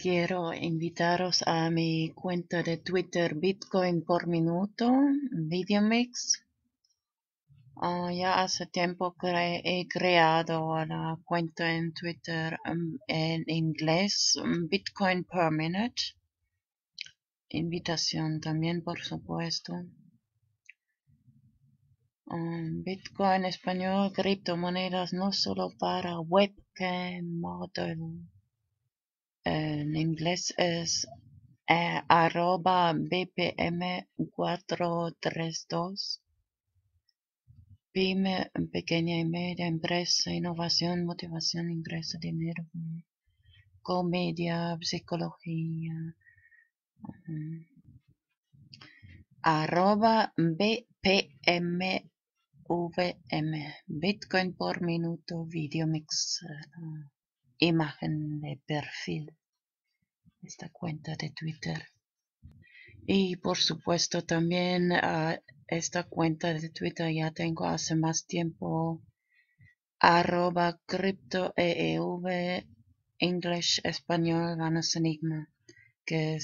quiero invitaros a mi cuenta de Twitter Bitcoin por minuto, Videomix. Ya hace tiempo que he creado la cuenta en Twitter en inglés, Bitcoin per minute. Invitación también, por supuesto. Bitcoin español, criptomonedas no solo para webcam model. En inglés es @bpm432. Pyme, pequeña y media empresa, innovación, motivación, ingreso, dinero, comedia, psicología. @bpmvm, Bitcoin por minuto, Videomix, imagen de perfil, esta cuenta de Twitter. Y por supuesto también esta cuenta de Twitter ya tengo hace más tiempo, @cryptoeev, English, español, Vanos Enigma, que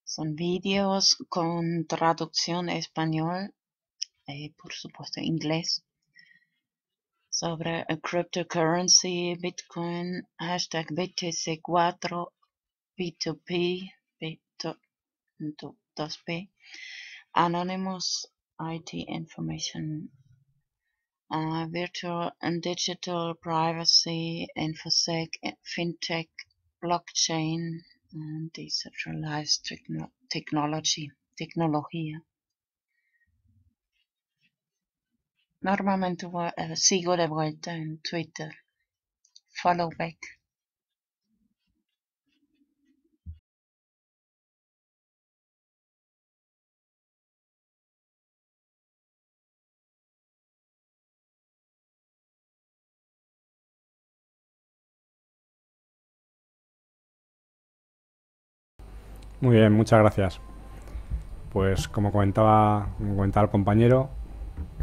son vídeos con traducción español y por supuesto inglés sobre cryptocurrency, Bitcoin, hashtag BTC4, P2P, P2P, Anonymous, IT Information, Virtual and Digital Privacy, InfoSec, FinTech, Blockchain, and Decentralized Tecnología. Normalmente sigo de vuelta en Twitter. Follow back. Muy bien, muchas gracias. Pues como comentaba el compañero,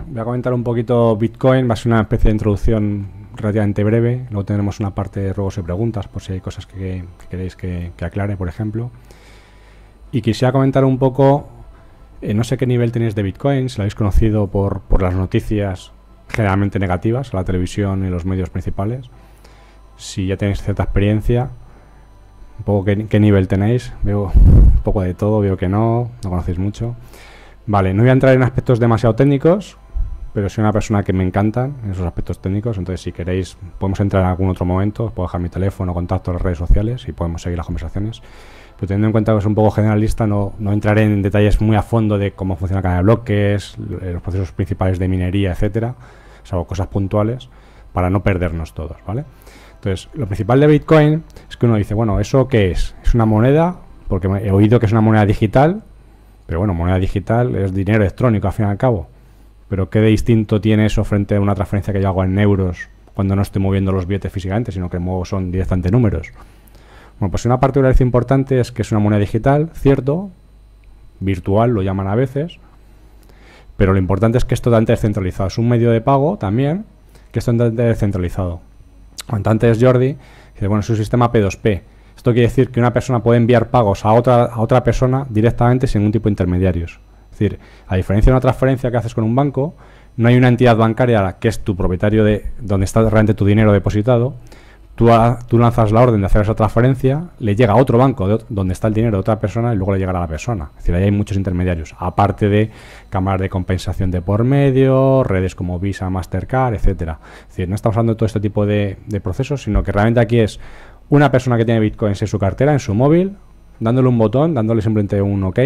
voy a comentar un poquito Bitcoin. Va a ser una especie de introducción relativamente breve. Luego tendremos una parte de ruegos y preguntas, por si hay cosas que queréis que aclare, por ejemplo. Y quisiera comentar un poco, no sé qué nivel tenéis de Bitcoin, si lo habéis conocido por las noticias generalmente negativas, la televisión y los medios principales. Si ya tenéis cierta experiencia, un poco qué nivel tenéis. Veo un poco de todo, veo que no conocéis mucho. Vale, no voy a entrar en aspectos demasiado técnicos, pero soy una persona que me encantan esos aspectos técnicos, entonces si queréis podemos entrar en algún otro momento, os puedo dejar mi teléfono, contacto en las redes sociales y podemos seguir las conversaciones. Pero teniendo en cuenta que es un poco generalista, no entraré en detalles muy a fondo de cómo funciona la cadena de bloques, los procesos principales de minería, etcétera, salvo cosas puntuales, para no perdernos todos, ¿vale? Entonces, lo principal de Bitcoin es que uno dice, bueno, ¿eso qué es? ¿Es una moneda? Porque he oído que es una moneda digital, pero bueno, moneda digital es dinero electrónico al fin y al cabo. Pero ¿qué de distinto tiene eso frente a una transferencia que yo hago en euros cuando no estoy moviendo los billetes físicamente, sino que muevo son directamente números? Bueno, pues una particularidad importante es que es una moneda digital, cierto, virtual lo llaman a veces, pero lo importante es que es totalmente descentralizado. Es un medio de pago también que es totalmente descentralizado. Cuando antes Jordi dice, bueno, es un sistema P2P. Esto quiere decir que una persona puede enviar pagos a otra persona directamente sin ningún tipo de intermediarios. Es decir, a diferencia de una transferencia que haces con un banco, no hay una entidad bancaria que es tu propietario de donde está realmente tu dinero depositado. Tú lanzas la orden de hacer esa transferencia, le llega a otro banco donde está el dinero de otra persona y luego le llegará a la persona. Es decir, ahí hay muchos intermediarios, aparte de cámaras de compensación de por medio, redes como Visa, Mastercard, etcétera. Es decir, no estamos hablando de todo este tipo de procesos, sino que realmente aquí es una persona que tiene bitcoins en su cartera, en su móvil, dándole un botón, dándole simplemente un OK,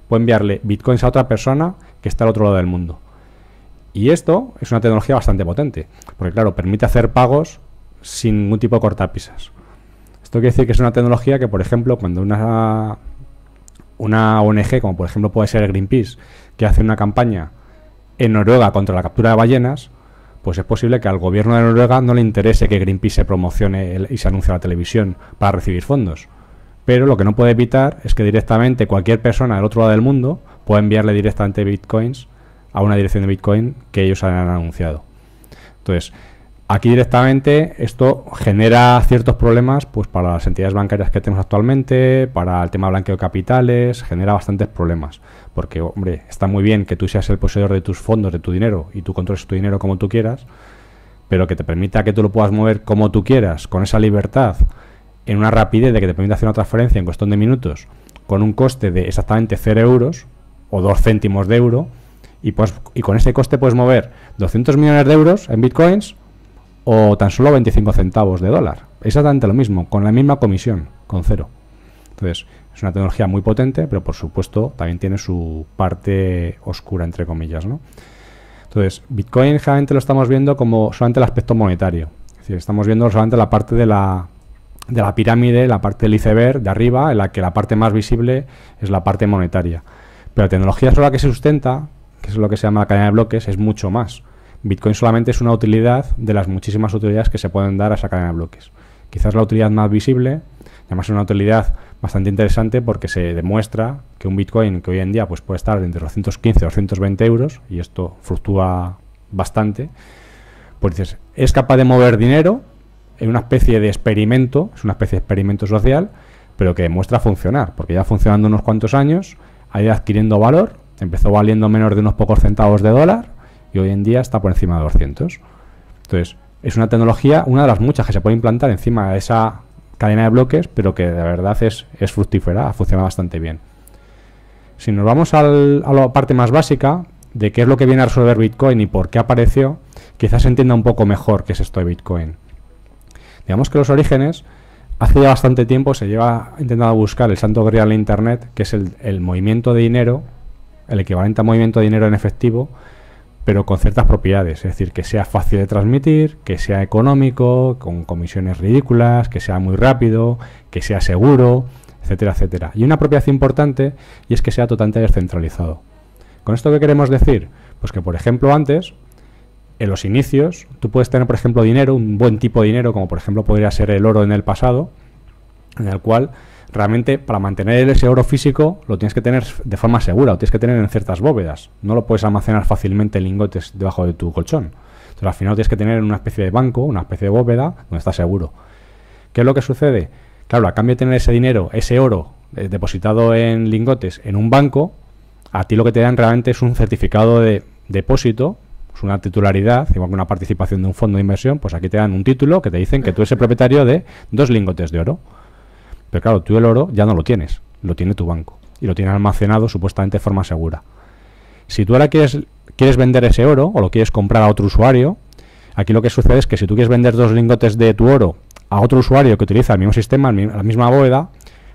puede enviarle bitcoins a otra persona que está al otro lado del mundo. Y esto es una tecnología bastante potente, porque claro, permite hacer pagos sin ningún tipo de cortapisas. Esto quiere decir que es una tecnología que, por ejemplo, cuando una ONG, como por ejemplo puede ser Greenpeace, que hace una campaña en Noruega contra la captura de ballenas, pues es posible que al gobierno de Noruega no le interese que Greenpeace se promocione y se anuncie a la televisión para recibir fondos. Pero lo que no puede evitar es que directamente cualquier persona del otro lado del mundo pueda enviarle directamente bitcoins a una dirección de bitcoin que ellos han anunciado. Entonces, Aquí directamente esto genera ciertos problemas pues para las entidades bancarias que tenemos actualmente, para el tema blanqueo de capitales, genera bastantes problemas. Porque, hombre, está muy bien que tú seas el poseedor de tus fondos, de tu dinero, y tú controles tu dinero como tú quieras, pero que te permita que tú lo puedas mover como tú quieras, con esa libertad, en una rapidez de que te permita hacer una transferencia en cuestión de minutos, con un coste de exactamente 0 euros o 2 céntimos de euro, y con ese coste puedes mover 200 millones de euros en bitcoins o tan solo 25 centavos de dólar. Exactamente lo mismo, con la misma comisión, con cero. Entonces, es una tecnología muy potente, pero por supuesto también tiene su parte oscura, entre comillas, ¿no? Entonces, Bitcoin generalmente lo estamos viendo como solamente el aspecto monetario. Es decir, estamos viendo solamente la parte de la pirámide, la parte del iceberg de arriba, en la que la parte más visible es la parte monetaria. Pero la tecnología sobre la que se sustenta, que es lo que se llama la cadena de bloques, es mucho más. Bitcoin solamente es una utilidad de las muchísimas utilidades que se pueden dar a esa cadena de bloques. Quizás la utilidad más visible, además es una utilidad bastante interesante porque se demuestra que un Bitcoin que hoy en día pues puede estar entre los 115 y los 120 euros, y esto fluctúa bastante, pues dices, es capaz de mover dinero en una especie de experimento, es una especie de experimento social, pero que demuestra funcionar, porque ya funcionando unos cuantos años, ha ido adquiriendo valor, empezó valiendo menos de unos pocos centavos de dólar, y hoy en día está por encima de 200. Entonces, es una tecnología, una de las muchas que se puede implantar encima de esa cadena de bloques, pero que de verdad es fructífera, funciona bastante bien. Si nos vamos a la parte más básica de qué es lo que viene a resolver Bitcoin y por qué apareció, quizás se entienda un poco mejor qué es esto de Bitcoin. Digamos que los orígenes, hace ya bastante tiempo se lleva intentando buscar el santo grial en Internet, que es el movimiento de dinero, el equivalente a movimiento de dinero en efectivo, pero con ciertas propiedades, es decir, que sea fácil de transmitir, que sea económico, con comisiones ridículas, que sea muy rápido, que sea seguro, etcétera, etcétera. Y una propiedad importante, y es que sea totalmente descentralizado. ¿Con esto qué queremos decir? Pues que, por ejemplo, antes, en los inicios, tú puedes tener, por ejemplo, dinero, un buen tipo de dinero, como por ejemplo podría ser el oro en el pasado, en el cual realmente para mantener ese oro físico lo tienes que tener de forma segura, lo tienes que tener en ciertas bóvedas. No lo puedes almacenar fácilmente en lingotes debajo de tu colchón. Entonces al final lo tienes que tener en una especie de banco, una especie de bóveda donde está seguro. ¿Qué es lo que sucede? Claro, a cambio de tener ese dinero, ese oro depositado en lingotes en un banco, a ti lo que te dan realmente es un certificado de depósito, es una titularidad, igual que una participación de un fondo de inversión, pues aquí te dan un título que te dicen que tú eres el propietario de 2 lingotes de oro. Pero claro, tú el oro ya no lo tienes, lo tiene tu banco y lo tiene almacenado supuestamente de forma segura. Si tú ahora quieres vender ese oro o lo quieres comprar a otro usuario, aquí lo que sucede es que si tú quieres vender 2 lingotes de tu oro a otro usuario que utiliza el mismo sistema, la misma bóveda,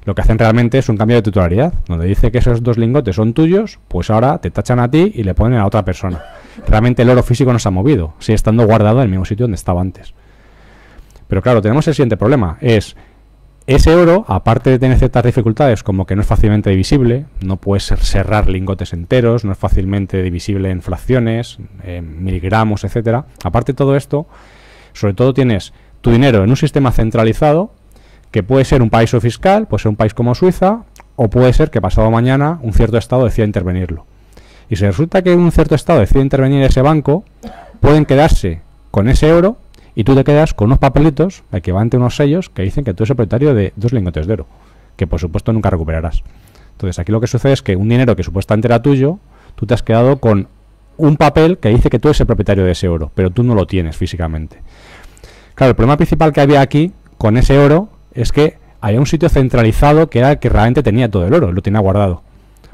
lo que hacen realmente es un cambio de titularidad, donde dice que esos 2 lingotes son tuyos, pues ahora te tachan a ti y le ponen a otra persona. Realmente el oro físico no se ha movido, sigue estando guardado en el mismo sitio donde estaba antes. Pero claro, tenemos el siguiente problema, es ese oro, aparte de tener ciertas dificultades como que no es fácilmente divisible, no puedes cerrar lingotes enteros, no es fácilmente divisible en fracciones, en miligramos, etcétera. Aparte de todo esto, sobre todo tienes tu dinero en un sistema centralizado que puede ser un paraíso fiscal, puede ser un país como Suiza, o puede ser que pasado mañana un cierto estado decida intervenirlo. Y si resulta que un cierto estado decide intervenir ese banco, pueden quedarse con ese oro y tú te quedas con unos papelitos, equivalente a unos sellos, que dicen que tú eres el propietario de 2 lingotes de oro, que por supuesto nunca recuperarás. Entonces aquí lo que sucede es que un dinero que supuestamente era tuyo, tú te has quedado con un papel que dice que tú eres el propietario de ese oro, pero tú no lo tienes físicamente. Claro, el problema principal que había aquí con ese oro es que había un sitio centralizado que era el que realmente tenía todo el oro, lo tenía guardado.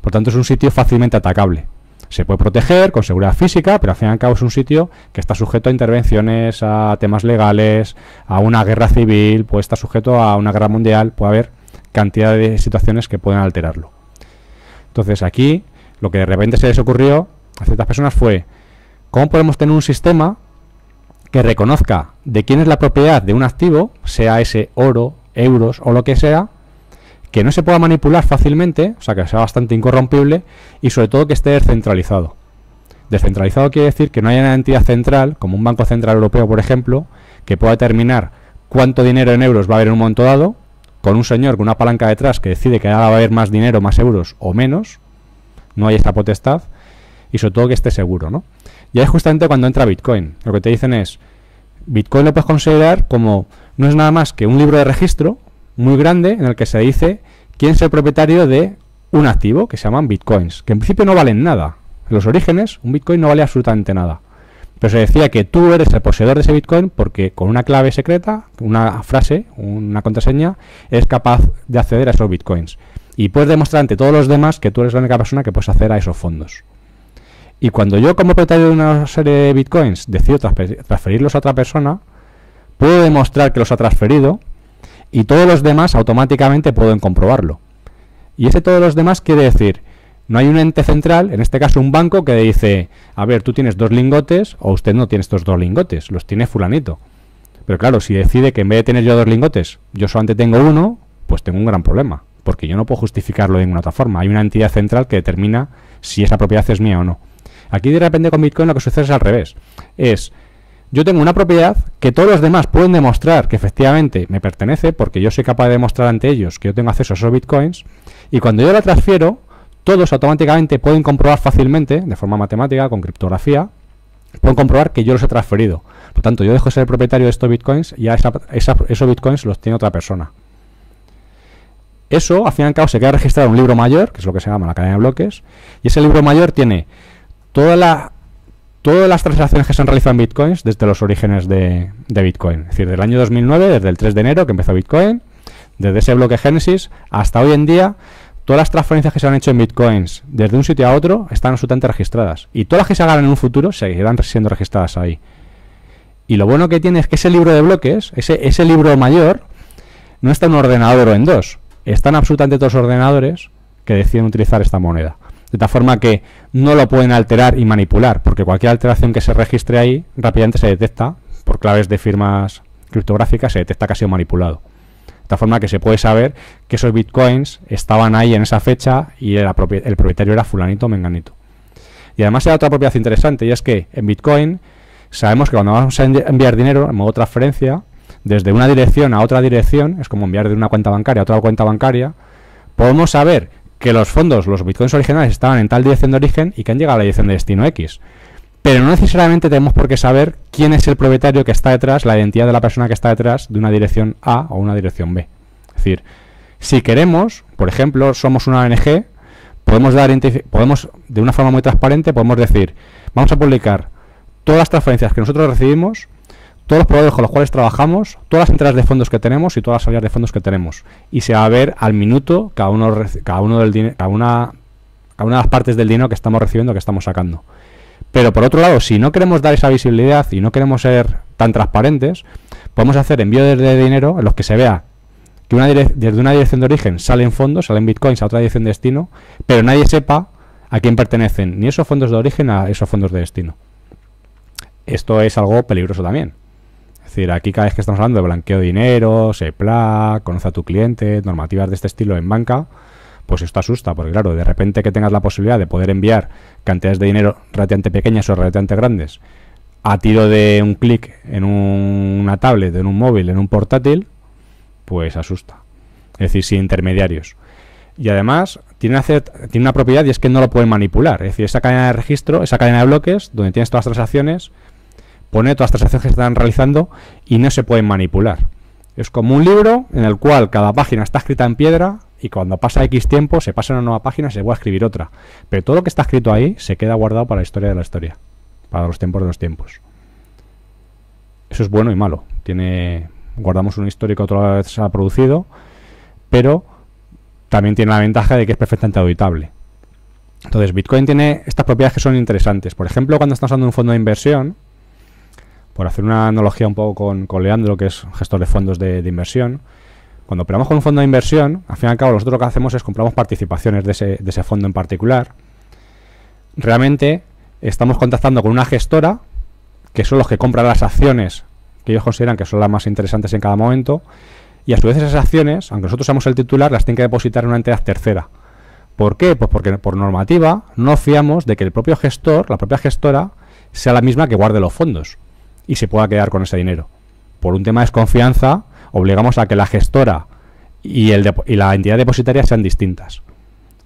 Por tanto es un sitio fácilmente atacable. Se puede proteger con seguridad física, pero al fin y al cabo es un sitio que está sujeto a intervenciones, a temas legales, a una guerra civil, puede estar sujeto a una guerra mundial, puede haber cantidad de situaciones que pueden alterarlo. Entonces aquí lo que de repente se les ocurrió a ciertas personas fue ¿cómo podemos tener un sistema que reconozca de quién es la propiedad de un activo, sea ese oro, euros o lo que sea, que no se pueda manipular fácilmente, o sea, que sea bastante incorrompible y sobre todo que esté descentralizado? Descentralizado quiere decir que no haya una entidad central, como un Banco Central Europeo, por ejemplo, que pueda determinar cuánto dinero en euros va a haber en un momento dado, con un señor con una palanca detrás que decide que ahora va a haber más dinero, más euros o menos. No hay esta potestad y sobre todo que esté seguro, ¿no? Y ahí justamente cuando entra Bitcoin, lo que te dicen es, Bitcoin lo puedes considerar como, no es nada más que un libro de registro muy grande en el que se dice quién es el propietario de un activo que se llaman bitcoins, que en principio no valen nada. En los orígenes, un bitcoin no vale absolutamente nada. Pero se decía que tú eres el poseedor de ese bitcoin porque con una clave secreta, una frase, una contraseña, eres capaz de acceder a esos bitcoins. Y puedes demostrar ante todos los demás que tú eres la única persona que puedes acceder a esos fondos. Y cuando yo, como propietario de una serie de bitcoins, decido transferirlos a otra persona, puedo demostrar que los ha transferido y todos los demás automáticamente pueden comprobarlo. Y ese todos los demás quiere decir, no hay un ente central, en este caso un banco, que dice, a ver, tú tienes 2 lingotes o usted no tiene estos 2 lingotes, los tiene fulanito. Pero claro, si decide que en vez de tener yo 2 lingotes, yo solamente tengo uno, pues tengo un gran problema, porque yo no puedo justificarlo de ninguna otra forma. Hay una entidad central que determina si esa propiedad es mía o no. Aquí de repente con Bitcoin lo que sucede es al revés. Yo tengo una propiedad que todos los demás pueden demostrar que efectivamente me pertenece, porque yo soy capaz de demostrar ante ellos que yo tengo acceso a esos bitcoins, y cuando yo la transfiero, todos automáticamente pueden comprobar fácilmente, de forma matemática, con criptografía, pueden comprobar que yo los he transferido. Por lo tanto, yo dejo de ser el propietario de estos bitcoins y ya esos bitcoins los tiene otra persona. Eso, al fin y al cabo, se queda registrado en un libro mayor, que es lo que se llama la cadena de bloques, y ese libro mayor tiene todas las transacciones que se han realizado en bitcoins desde los orígenes de Bitcoin. Es decir, del año 2009, desde el 3 de enero que empezó Bitcoin, desde ese bloque Génesis hasta hoy en día, todas las transferencias que se han hecho en bitcoins desde un sitio a otro están absolutamente registradas. Y todas las que se hagan en un futuro seguirán siendo registradas ahí. Y lo bueno que tiene es que ese libro de bloques, ese libro mayor, no está en un ordenador o en dos. Están absolutamente todos los ordenadores que deciden utilizar esta moneda. De tal forma que no lo pueden alterar y manipular, porque cualquier alteración que se registre ahí rápidamente se detecta, por claves de firmas criptográficas, se detecta que ha sido manipulado. De tal forma que se puede saber que esos bitcoins estaban ahí en esa fecha y el propietario era fulanito o menganito. Y además hay otra propiedad interesante, y es que en Bitcoin sabemos que cuando vamos a enviar dinero en modo transferencia, desde una dirección a otra dirección, es como enviar de una cuenta bancaria a otra cuenta bancaria, podemos saber que los fondos, los bitcoins originales estaban en tal dirección de origen y que han llegado a la dirección de destino X. Pero no necesariamente tenemos por qué saber quién es el propietario que está detrás, la identidad de la persona que está detrás de una dirección A o una dirección B. Es decir, si queremos, por ejemplo, somos una ONG, podemos de una forma muy transparente, podemos decir, vamos a publicar todas las transferencias que nosotros recibimos, todos los proveedores con los cuales trabajamos, todas las entradas de fondos que tenemos y todas las salidas de fondos que tenemos. Y se va a ver al minuto cada una de las partes del dinero que estamos recibiendo, que estamos sacando. Pero por otro lado, si no queremos dar esa visibilidad y no queremos ser tan transparentes, podemos hacer envíos de dinero en los que se vea que desde una dirección de origen salen fondos, salen bitcoins a otra dirección de destino, pero nadie sepa a quién pertenecen ni esos fondos de origen a esos fondos de destino. Esto es algo peligroso también. Es decir, aquí cada vez que estamos hablando de blanqueo de dinero, SEPLA, conoce a tu cliente, normativas de este estilo en banca, pues esto asusta, porque claro, de repente que tengas la posibilidad de poder enviar cantidades de dinero relativamente pequeñas o relativamente grandes a tiro de un clic en una tablet, en un móvil, en un portátil, pues asusta. Es decir, sin intermediarios. Y además tiene una propiedad, y es que no lo pueden manipular. Es decir, esa cadena de registro, esa cadena de bloques, donde tienes todas las transacciones, pone todas las transacciones que se están realizando y no se pueden manipular. Es como un libro en el cual cada página está escrita en piedra y cuando pasa X tiempo se pasa a una nueva página y se vuelve a escribir otra. Pero todo lo que está escrito ahí se queda guardado para la historia de la historia, para los tiempos de los tiempos. Eso es bueno y malo. Guardamos un histórico que otra vez se ha producido, pero también tiene la ventaja de que es perfectamente auditable. Entonces, Bitcoin tiene estas propiedades que son interesantes. Por ejemplo, cuando estamos usando un fondo de inversión, por hacer una analogía un poco con Leandro, que es gestor de fondos de inversión, cuando operamos con un fondo de inversión, al fin y al cabo nosotros lo que hacemos es compramos participaciones de ese fondo en particular. Realmente estamos contactando con una gestora, que son los que compran las acciones que ellos consideran que son las más interesantes en cada momento, y a su vez esas acciones, aunque nosotros seamos el titular, las tienen que depositar en una entidad tercera. ¿Por qué? Pues porque por normativa no fiamos de que el propio gestor, la propia gestora, sea la misma que guarde los fondos y se pueda quedar con ese dinero. Por un tema de desconfianza, obligamos a que la gestora y la entidad depositaria sean distintas.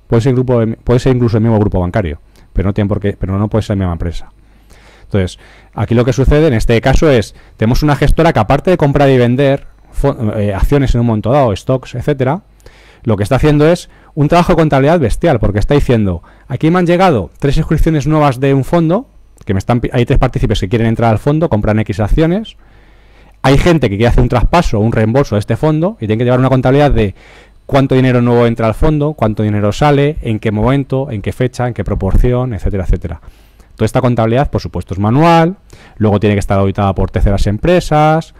Puede ser incluso el mismo grupo bancario, pero no puede ser la misma empresa. Entonces, aquí lo que sucede en este caso es, tenemos una gestora que aparte de comprar y vender acciones en un momento dado, stocks, etcétera, lo que está haciendo es un trabajo de contabilidad bestial, porque está diciendo, aquí me han llegado 3 inscripciones nuevas de un fondo, hay 3 partícipes que quieren entrar al fondo, compran X acciones, hay gente que quiere hacer un traspaso o un reembolso de este fondo y tiene que llevar una contabilidad de cuánto dinero nuevo entra al fondo, cuánto dinero sale, en qué momento, en qué fecha, en qué proporción, etcétera, etcétera. Toda esta contabilidad, por supuesto, es manual, luego tiene que estar auditada por terceras empresas,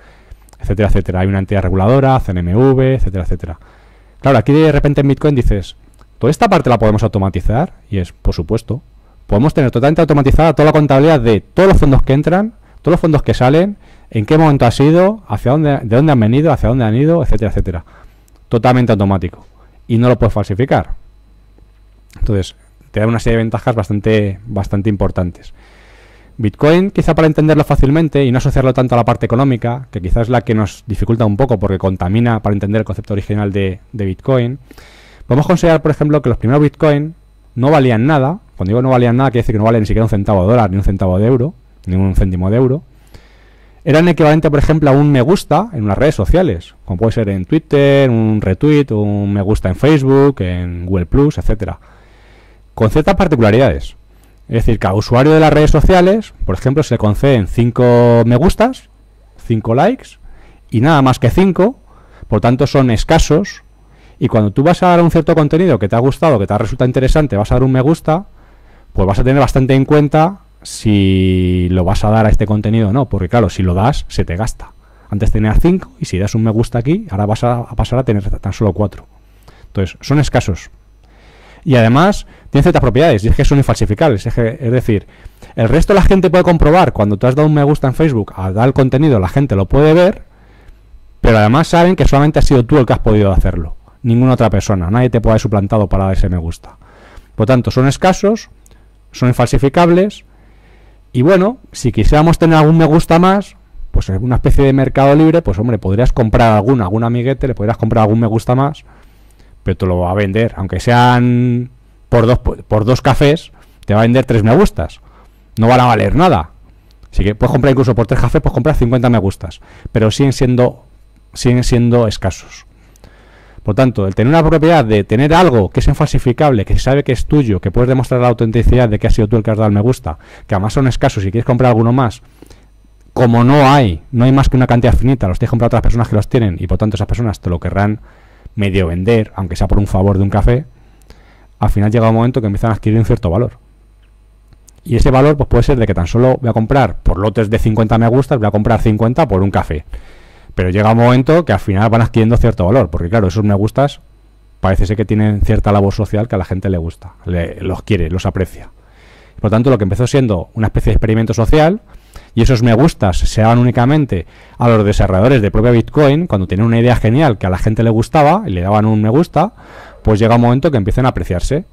etcétera, etcétera. Hay una entidad reguladora, CNMV, etcétera, etcétera. Claro, aquí de repente en Bitcoin dices, ¿toda esta parte la podemos automatizar? Y es, por supuesto, podemos tener totalmente automatizada toda la contabilidad de todos los fondos que entran, todos los fondos que salen, en qué momento ha sido, hacia dónde, de dónde han venido, hacia dónde han ido, etcétera, etcétera. Totalmente automático. Y no lo puedes falsificar. Entonces, te da una serie de ventajas bastante importantes. Bitcoin, quizá para entenderlo fácilmente y no asociarlo tanto a la parte económica, que quizás es la que nos dificulta un poco porque contamina para entender el concepto original de Bitcoin, podemos considerar, por ejemplo, que los primeros Bitcoin no valían nada. Cuando digo no valían nada, quiere decir que no valen ni siquiera un centavo de dólar, ni un centavo de euro, ni un céntimo de euro. Eran equivalente, por ejemplo, a un me gusta en unas redes sociales, como puede ser en Twitter, un retweet, un me gusta en Facebook, en Google+, etcétera, con ciertas particularidades. Es decir, cada usuario de las redes sociales, por ejemplo, se le conceden 5 me gustas, 5 likes y nada más que 5, por tanto son escasos. Y cuando tú vas a dar un cierto contenido que te ha gustado, que te ha resultado interesante, vas a dar un me gusta, pues vas a tener bastante en cuenta si lo vas a dar a este contenido o no, porque claro, si lo das, se te gasta. Antes tenías 5 y si das un me gusta aquí, ahora vas a pasar a tener tan solo 4. Entonces, son escasos. Y además, tienen ciertas propiedades, y es que son infalsificables. Es decir, el resto de la gente puede comprobar cuando tú has dado un me gusta en Facebook, al dar el contenido, la gente lo puede ver, pero además saben que solamente has sido tú el que has podido hacerlo. Ninguna otra persona, nadie te puede haber suplantado para dar ese me gusta. Por tanto, son escasos, son infalsificables. Y bueno, si quisiéramos tener algún me gusta más, pues en una especie de mercado libre, pues hombre, podrías comprar algún amiguete, le podrías comprar algún me gusta más, pero te lo va a vender, aunque sean por dos cafés, te va a vender 3 me gustas. No van a valer nada. Así que puedes comprar incluso por 3 cafés, puedes comprar 50 me gustas, pero siguen siendo escasos. Por tanto, el tener una propiedad de tener algo que es infalsificable, que se sabe que es tuyo, que puedes demostrar la autenticidad de que has sido tú el que has dado el me gusta, que además son escasos y quieres comprar alguno más, como no hay más que una cantidad finita, los tienes que comprar otras personas que los tienen y por tanto esas personas te lo querrán medio vender, aunque sea por un favor de un café, al final llega un momento que empiezan a adquirir un cierto valor. Y ese valor pues puede ser de que tan solo voy a comprar por lotes de 50 me gustas, voy a comprar 50 por un café. Pero llega un momento que al final van adquiriendo cierto valor, porque claro, esos me gustas parece ser que tienen cierta labor social que a la gente le gusta, los quiere, los aprecia. Por tanto, lo que empezó siendo una especie de experimento social, y esos me gustas se daban únicamente a los desarrolladores de propia Bitcoin, cuando tenían una idea genial que a la gente le gustaba y le daban un me gusta, pues llega un momento que empiezan a apreciarse.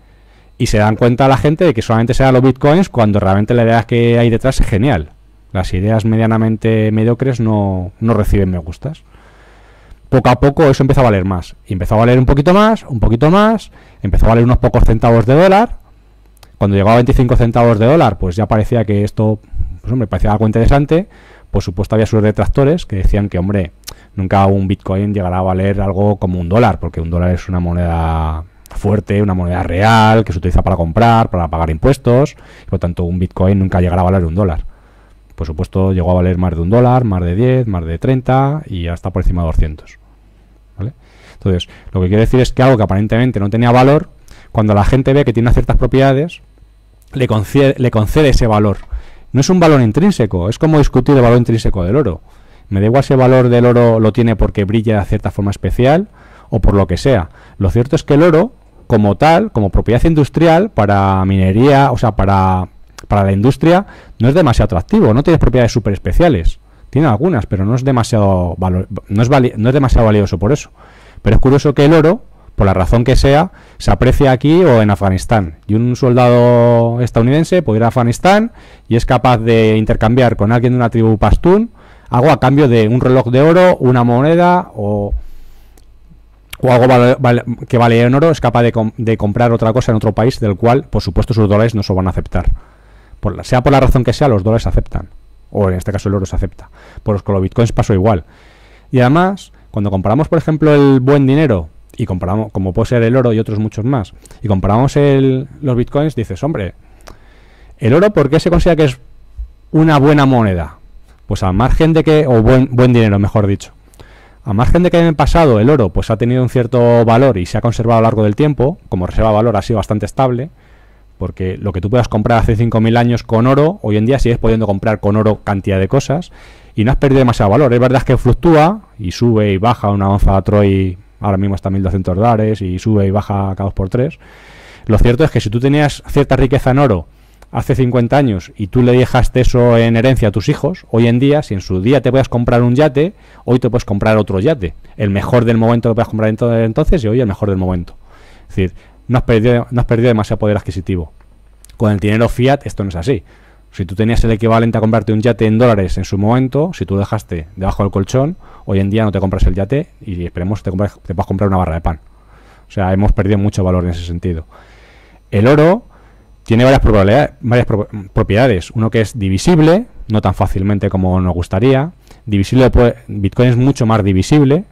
Y se dan cuenta la gente de que solamente se dan los Bitcoins cuando realmente la idea que hay detrás es genial. Las ideas medianamente mediocres no reciben me gustas. Poco a poco eso empieza a valer más. Y empezó a valer un poquito más, empezó a valer unos pocos centavos de dólar. Cuando llegó a 25 centavos de dólar, pues ya parecía que esto, pues hombre, parecía algo interesante. Por supuesto había sus detractores que decían que, hombre, nunca un Bitcoin llegará a valer algo como $1, porque $1 es una moneda fuerte, una moneda real, que se utiliza para comprar, para pagar impuestos. Y por tanto, un Bitcoin nunca llegará a valer $1. Por supuesto, llegó a valer más de $1, más de 10, más de 30 y hasta por encima de 200. ¿Vale? Entonces, lo que quiero decir es que algo que aparentemente no tenía valor, cuando la gente ve que tiene ciertas propiedades, le concede ese valor. No es un valor intrínseco, es como discutir el valor intrínseco del oro. Me da igual si el valor del oro lo tiene porque brilla de cierta forma especial o por lo que sea. Lo cierto es que el oro, como tal, como propiedad industrial, para minería, o sea, para la industria, no es demasiado atractivo, no tiene propiedades súper especiales. Tiene algunas, pero no es demasiado no es demasiado valioso por eso. Pero es curioso que el oro, por la razón que sea, se aprecia aquí o en Afganistán. Y un soldado estadounidense puede ir a Afganistán y es capaz de intercambiar con alguien de una tribu pastún algo a cambio de un reloj de oro, una moneda o algo que vale en oro, es capaz de comprar otra cosa en otro país del cual, por supuesto, sus dólares no se van a aceptar. sea por la razón que sea, los dólares se aceptan. O en este caso el oro se acepta. Pues con los bitcoins pasó igual. Y además, cuando comparamos, por ejemplo, el buen dinero, y comparamos, como puede ser el oro y otros muchos más, y comparamos los bitcoins, dices, hombre, el oro, ¿por qué se considera que es una buena moneda? Pues al margen de que, o buen dinero, mejor dicho, al margen de que en el pasado el oro pues ha tenido un cierto valor y se ha conservado a lo largo del tiempo, como reserva de valor ha sido bastante estable, porque lo que tú puedas comprar hace 5.000 años con oro, hoy en día sigues pudiendo comprar con oro cantidad de cosas y no has perdido demasiado valor. Es verdad que fluctúa y sube y baja. Una onza Troy ahora mismo está a $1.200 y sube y baja cada 2x3. Lo cierto es que si tú tenías cierta riqueza en oro hace 50 años y tú le dejaste eso en herencia a tus hijos, hoy en día, si en su día te puedes comprar un yate, hoy te puedes comprar otro yate. El mejor del momento que puedes comprar entonces y hoy el mejor del momento. Es decir, no has perdido demasiado poder adquisitivo. Con el dinero fiat esto no es así. Si tú tenías el equivalente a comprarte un yate en dólares en su momento, si tú dejaste debajo del colchón, hoy en día no te compras el yate y esperemos te puedas comprar una barra de pan. O sea, hemos perdido mucho valor en ese sentido. El oro tiene varias propiedades. Uno que es divisible, no tan fácilmente como nos gustaría. Bitcoin es mucho más divisible.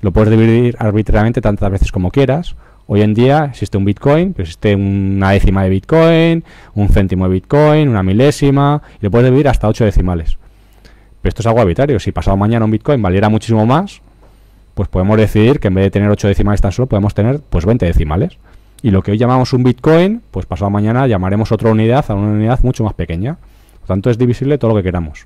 Lo puedes dividir arbitrariamente tantas veces como quieras. Hoy en día existe un Bitcoin, pero existe una décima de Bitcoin, un céntimo de Bitcoin, una milésima, y lo puedes dividir hasta 8 decimales. Pero esto es algo arbitrario. Si pasado mañana un Bitcoin valiera muchísimo más, pues podemos decidir que en vez de tener 8 decimales tan solo, podemos tener pues 20 decimales. Y lo que hoy llamamos un Bitcoin, pues pasado mañana llamaremos otra unidad a una unidad mucho más pequeña. Por tanto, es divisible todo lo que queramos.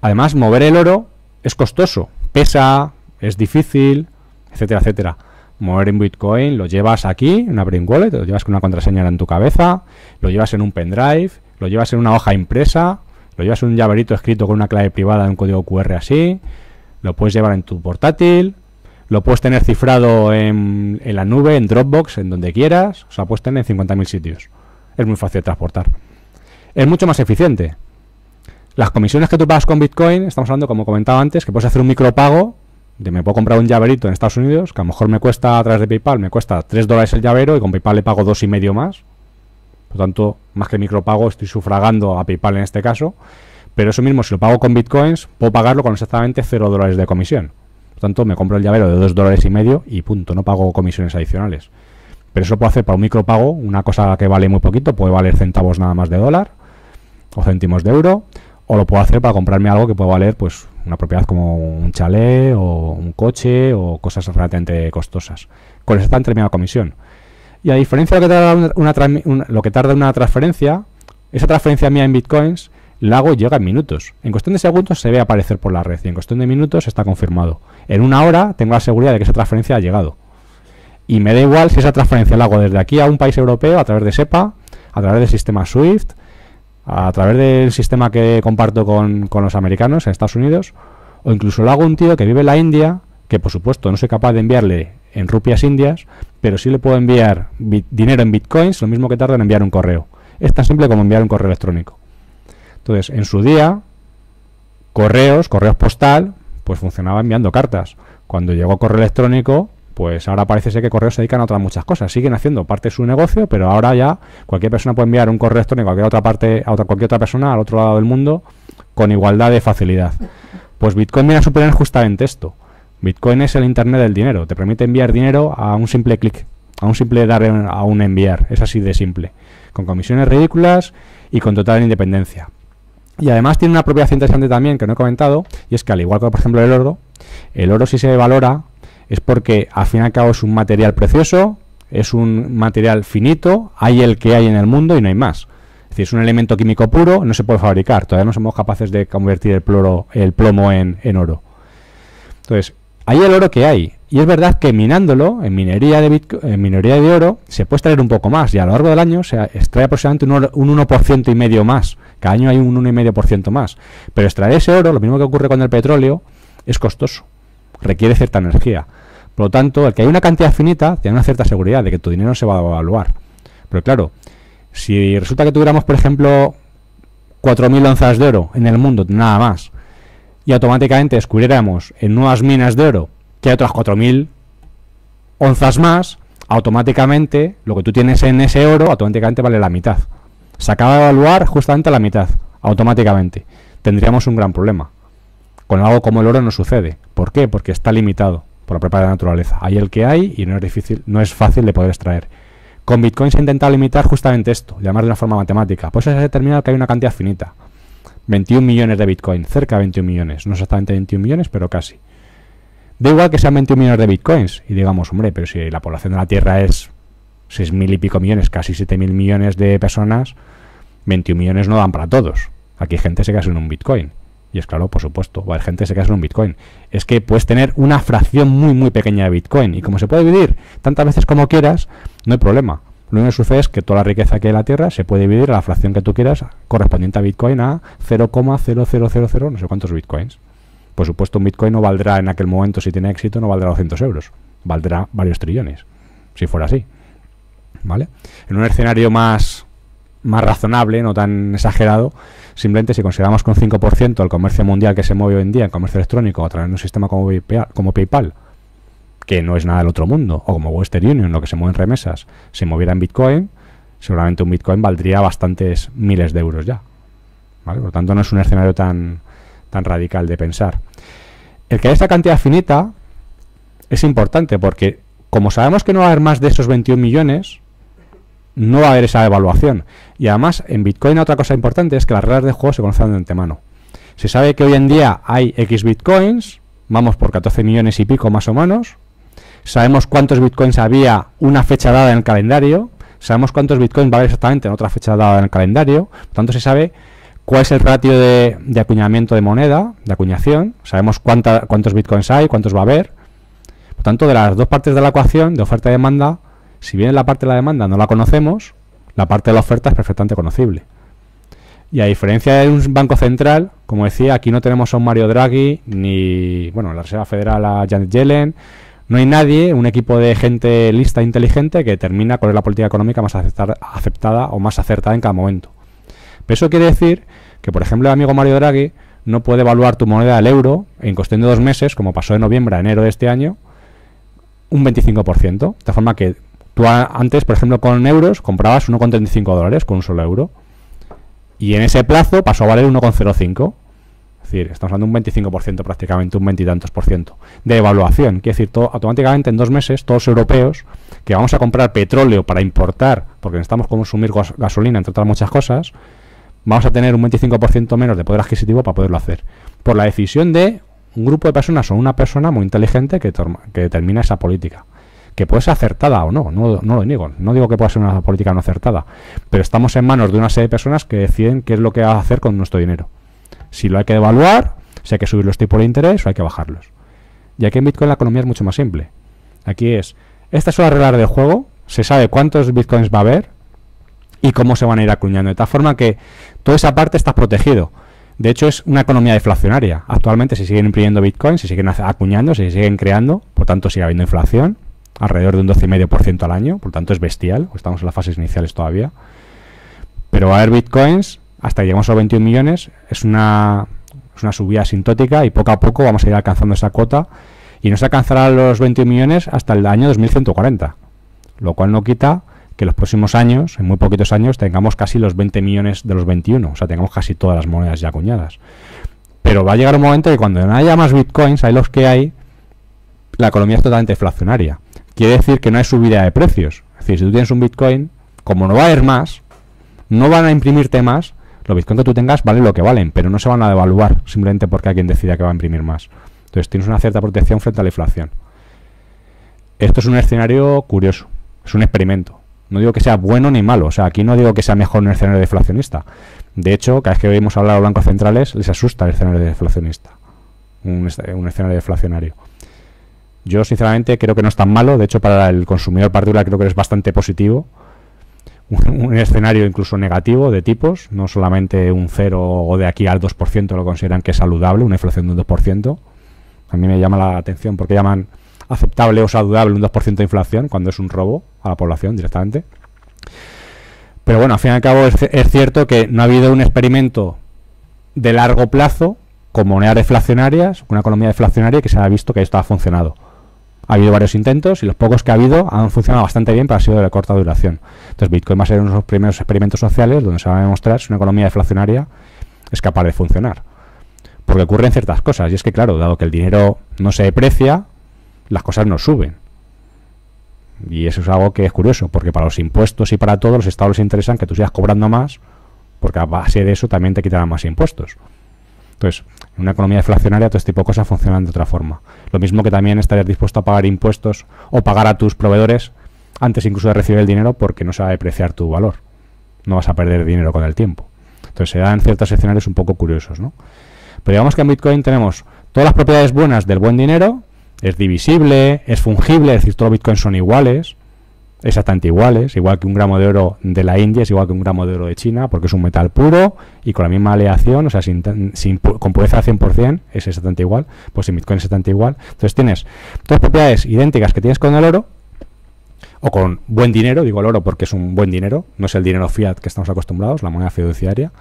Además, mover el oro es costoso, pesa, es difícil, etcétera, etcétera. Mover en Bitcoin lo llevas aquí, en una Brain Wallet, lo llevas con una contraseña en tu cabeza, lo llevas en un pendrive, lo llevas en una hoja impresa, lo llevas en un llaverito escrito con una clave privada en un código QR así, lo puedes llevar en tu portátil, lo puedes tener cifrado en la nube, en Dropbox, en donde quieras, o sea, puedes tener en 50.000 sitios. Es muy fácil de transportar. Es mucho más eficiente. Las comisiones que tú pagas con Bitcoin, estamos hablando, como comentaba antes, que puedes hacer un micropago. Me puedo comprar un llaverito en Estados Unidos, que a lo mejor me cuesta a través de PayPal, me cuesta $3 el llavero y con PayPal le pago 2,5 más. Por tanto, más que micropago, estoy sufragando a PayPal en este caso. Pero eso mismo, si lo pago con Bitcoins, puedo pagarlo con exactamente $0 de comisión. Por tanto, me compro el llavero de $2,5 y punto, no pago comisiones adicionales. Pero eso lo puedo hacer para un micropago, una cosa que vale muy poquito, puede valer centavos nada más de dólar o céntimos de euro. O lo puedo hacer para comprarme algo que puede valer pues una propiedad como un chalet o un coche o cosas relativamente costosas, con esa tan determinada comisión. Y a diferencia de lo que tarda una transferencia, esa transferencia mía en Bitcoins la hago y llega en minutos. En cuestión de segundos se ve aparecer por la red y en cuestión de minutos está confirmado. En una hora tengo la seguridad de que esa transferencia ha llegado. Y me da igual si esa transferencia la hago desde aquí a un país europeo, a través de SEPA, a través del sistema SWIFT, a través del sistema que comparto con los americanos en Estados Unidos, o incluso lo hago a un tío que vive en la India, que por supuesto no soy capaz de enviarle en rupias indias, pero sí le puedo enviar dinero en bitcoins, lo mismo que tarda en enviar un correo. Es tan simple como enviar un correo electrónico. Entonces, en su día, correo postal, pues funcionaba enviando cartas. Cuando llegó correo electrónico, pues ahora parece ser que correos se dedican a otras muchas cosas. Siguen haciendo parte de su negocio, pero ahora ya cualquier persona puede enviar un correo electrónico a cualquier otra persona al otro lado del mundo con igualdad de facilidad. Pues Bitcoin viene a suponer justamente esto. Bitcoin es el Internet del dinero. Te permite enviar dinero a un simple clic, a un simple dar a un enviar. Es así de simple. Con comisiones ridículas y con total independencia. Y además tiene una propiedad interesante también que no he comentado, y es que al igual que por ejemplo el oro si se valora es porque al fin y al cabo es un material precioso, es un material finito, hay el que hay en el mundo y no hay más. Es decir, es un elemento químico puro, no se puede fabricar, todavía no somos capaces de convertir el plomo en oro. Entonces, hay el oro que hay, y es verdad que minándolo, en minería de oro, se puede extraer un poco más, y a lo largo del año se extrae aproximadamente un 1% y medio más, cada año hay un 1,5% más. Pero extraer ese oro, lo mismo que ocurre con el petróleo, es costoso, requiere cierta energía. Por lo tanto, el que hay una cantidad finita, tiene una cierta seguridad de que tu dinero se va a evaluar. Pero claro, si resulta que tuviéramos, por ejemplo, 4.000 onzas de oro en el mundo, nada más, y automáticamente descubriéramos en nuevas minas de oro que hay otras 4.000 onzas más, automáticamente lo que tú tienes en ese oro automáticamente vale la mitad. se acaba de evaluar justamente a la mitad, automáticamente. Tendríamos un gran problema. Con algo como el oro no sucede. ¿Por qué? Porque está limitado por la propia naturaleza. Hay el que hay y no es fácil de poder extraer. Con Bitcoin se ha intentado limitar justamente esto, llamar de una forma matemática. Pues se ha determinado que hay una cantidad finita. 21 millones de Bitcoin, cerca de 21 millones. No exactamente 21 millones, pero casi. Da igual que sean 21 millones de Bitcoins. Y digamos, hombre, pero si la población de la Tierra es 6.000 y pico millones, casi 7.000 millones de personas, 21 millones no dan para todos. Aquí gente se queda en un Bitcoin. Y es claro, por supuesto, va a haber gente que se queda en un Bitcoin. Es que puedes tener una fracción muy, muy pequeña de Bitcoin. Y como se puede dividir tantas veces como quieras, no hay problema. Lo único que sucede es que toda la riqueza que hay en la Tierra se puede dividir a la fracción que tú quieras correspondiente a Bitcoin a 0,0000 no sé cuántos Bitcoins. Por supuesto, un Bitcoin no valdrá en aquel momento, si tiene éxito, no valdrá 200 euros. Valdrá varios trillones, si fuera así. ¿Vale? En un escenario más razonable, no tan exagerado, simplemente si consideramos con 5% el comercio mundial que se mueve hoy en día en comercio electrónico a través de un sistema como PayPal, que no es nada del otro mundo, o como Western Union, lo que se mueve en remesas, se moviera en Bitcoin, seguramente un Bitcoin valdría bastantes miles de euros ya. ¿Vale? Por lo tanto, no es un escenario tan radical de pensar. El que haya esta cantidad finita es importante porque, como sabemos que no va a haber más de esos 21 millones, no va a haber esa evaluación. Y además, en Bitcoin otra cosa importante es que las reglas de juego se conocen de antemano. Se sabe que hoy en día hay X Bitcoins, vamos por 14 millones y pico más o menos. Sabemos cuántos Bitcoins había una fecha dada en el calendario. Sabemos cuántos Bitcoins va a haber exactamente en otra fecha dada en el calendario. Por tanto, se sabe cuál es el ratio de acuñamiento de moneda, de acuñación. Sabemos cuántos Bitcoins hay, cuántos va a haber. Por tanto, de las dos partes de la ecuación, de oferta y demanda, si bien la parte de la demanda no la conocemos, la parte de la oferta es perfectamente conocible. Y a diferencia de un banco central, como decía, aquí no tenemos a un Mario Draghi, ni, bueno, la Reserva Federal a Janet Yellen. No hay nadie, un equipo de gente lista e inteligente que determina cuál es la política económica más aceptada o más acertada en cada momento. Pero eso quiere decir que, por ejemplo, el amigo Mario Draghi no puede evaluar tu moneda del euro en cuestión de 2 meses, como pasó de noviembre a enero de este año, un 25%. De forma que tú antes, por ejemplo, con euros comprabas 1,35 dólares con un solo euro. Y en ese plazo pasó a valer 1,05. Es decir, estamos hablando de un 25% prácticamente, un 20 y tantos por ciento de evaluación. Quiere decir, automáticamente en 2 meses, todos los europeos que vamos a comprar petróleo para importar, porque necesitamos consumir gasolina, entre otras muchas cosas, vamos a tener un 25% menos de poder adquisitivo para poderlo hacer. Por la decisión de un grupo de personas o una persona muy inteligente que determina esa política. Que puede ser acertada o no lo niego. No digo que pueda ser una política no acertada, pero estamos en manos de una serie de personas que deciden qué es lo que va a hacer con nuestro dinero. Si lo hay que devaluar, si hay que subir los tipos de interés o hay que bajarlos. Y aquí en Bitcoin la economía es mucho más simple. Aquí estas son las reglas del juego, se sabe cuántos Bitcoins va a haber y cómo se van a ir acuñando. De tal forma que toda esa parte está protegido. De hecho, es una economía deflacionaria. Actualmente se siguen imprimiendo Bitcoins, se siguen acuñando, se siguen creando, por tanto sigue habiendo inflación, alrededor de un 12,5% al año, por tanto es bestial, estamos en las fases iniciales todavía. Pero va a haber Bitcoins, hasta que lleguemos a los 21 millones, es una subida asintótica y poco a poco vamos a ir alcanzando esa cuota y no se alcanzará los 21 millones hasta el año 2140, lo cual no quita que en los próximos años, en muy poquitos años, tengamos casi los 20 millones de los 21, o sea, tengamos casi todas las monedas ya acuñadas. Pero va a llegar un momento que cuando no haya más Bitcoins, hay los que hay, la economía es totalmente inflacionaria. Quiere decir que no hay subida de precios. Es decir, si tú tienes un Bitcoin, como no va a haber más, no van a imprimirte más, los Bitcoin que tú tengas valen lo que valen, pero no se van a devaluar simplemente porque alguien decida que va a imprimir más. Entonces tienes una cierta protección frente a la inflación. Esto es un escenario curioso, es un experimento. No digo que sea bueno ni malo, o sea, aquí no digo que sea mejor un escenario deflacionista. De hecho, cada vez que oímos hablar a los bancos centrales, les asusta el escenario deflacionista, un escenario deflacionario. Yo, sinceramente, creo que no es tan malo. De hecho, para el consumidor particular creo que es bastante positivo. Un escenario incluso negativo de tipos, no solamente un 0 o de aquí al 2% lo consideran que es saludable, una inflación de un 2%. A mí me llama la atención porque llaman aceptable o saludable un 2% de inflación cuando es un robo a la población directamente. Pero bueno, al fin y al cabo es cierto que no ha habido un experimento de largo plazo con monedas deflacionarias, una economía deflacionaria que se ha visto que esto ha funcionado. Ha habido varios intentos y los pocos que ha habido han funcionado bastante bien, pero han sido de corta duración. Entonces Bitcoin va a ser uno de los primeros experimentos sociales donde se va a demostrar si una economía deflacionaria es capaz de funcionar. Porque ocurren ciertas cosas, y es que claro, dado que el dinero no se deprecia, las cosas no suben. Y eso es algo que es curioso, porque para los impuestos y para todos los estados les interesan que tú sigas cobrando más, porque a base de eso también te quitarán más impuestos. Entonces, en una economía deflacionaria todo este tipo de cosas funcionan de otra forma. Lo mismo que también estarías dispuesto a pagar impuestos o pagar a tus proveedores antes incluso de recibir el dinero porque no se va a depreciar tu valor. No vas a perder dinero con el tiempo. Entonces se dan ciertos escenarios un poco curiosos, ¿no? Pero digamos que en Bitcoin tenemos todas las propiedades buenas del buen dinero, es divisible, es fungible, es decir, todos los Bitcoins son iguales, exactamente iguales, igual que un gramo de oro de la India es igual que un gramo de oro de China, porque es un metal puro y con la misma aleación, o sea, con pureza al 100%, es exactamente igual, pues en Bitcoin es exactamente igual. Entonces tienes todas propiedades idénticas que tienes con el oro, o con buen dinero, digo el oro porque es un buen dinero, no es el dinero fiat que estamos acostumbrados, la moneda fiduciaria,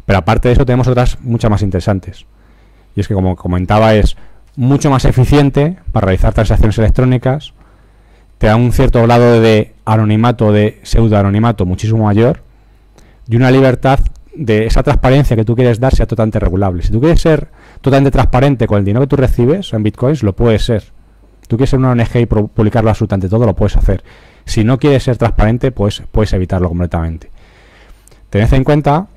pero aparte de eso tenemos otras muchas más interesantes. Y es que, como comentaba, es mucho más eficiente para realizar transacciones electrónicas, te da un cierto grado de anonimato, de pseudo-anonimato muchísimo mayor, y una libertad de esa transparencia que tú quieres dar sea totalmente regulable. Si tú quieres ser totalmente transparente con el dinero que tú recibes en Bitcoins, lo puedes ser. Tú quieres ser una ONG y publicarlo absolutamente todo, lo puedes hacer. Si no quieres ser transparente, pues puedes evitarlo completamente. Tened en cuenta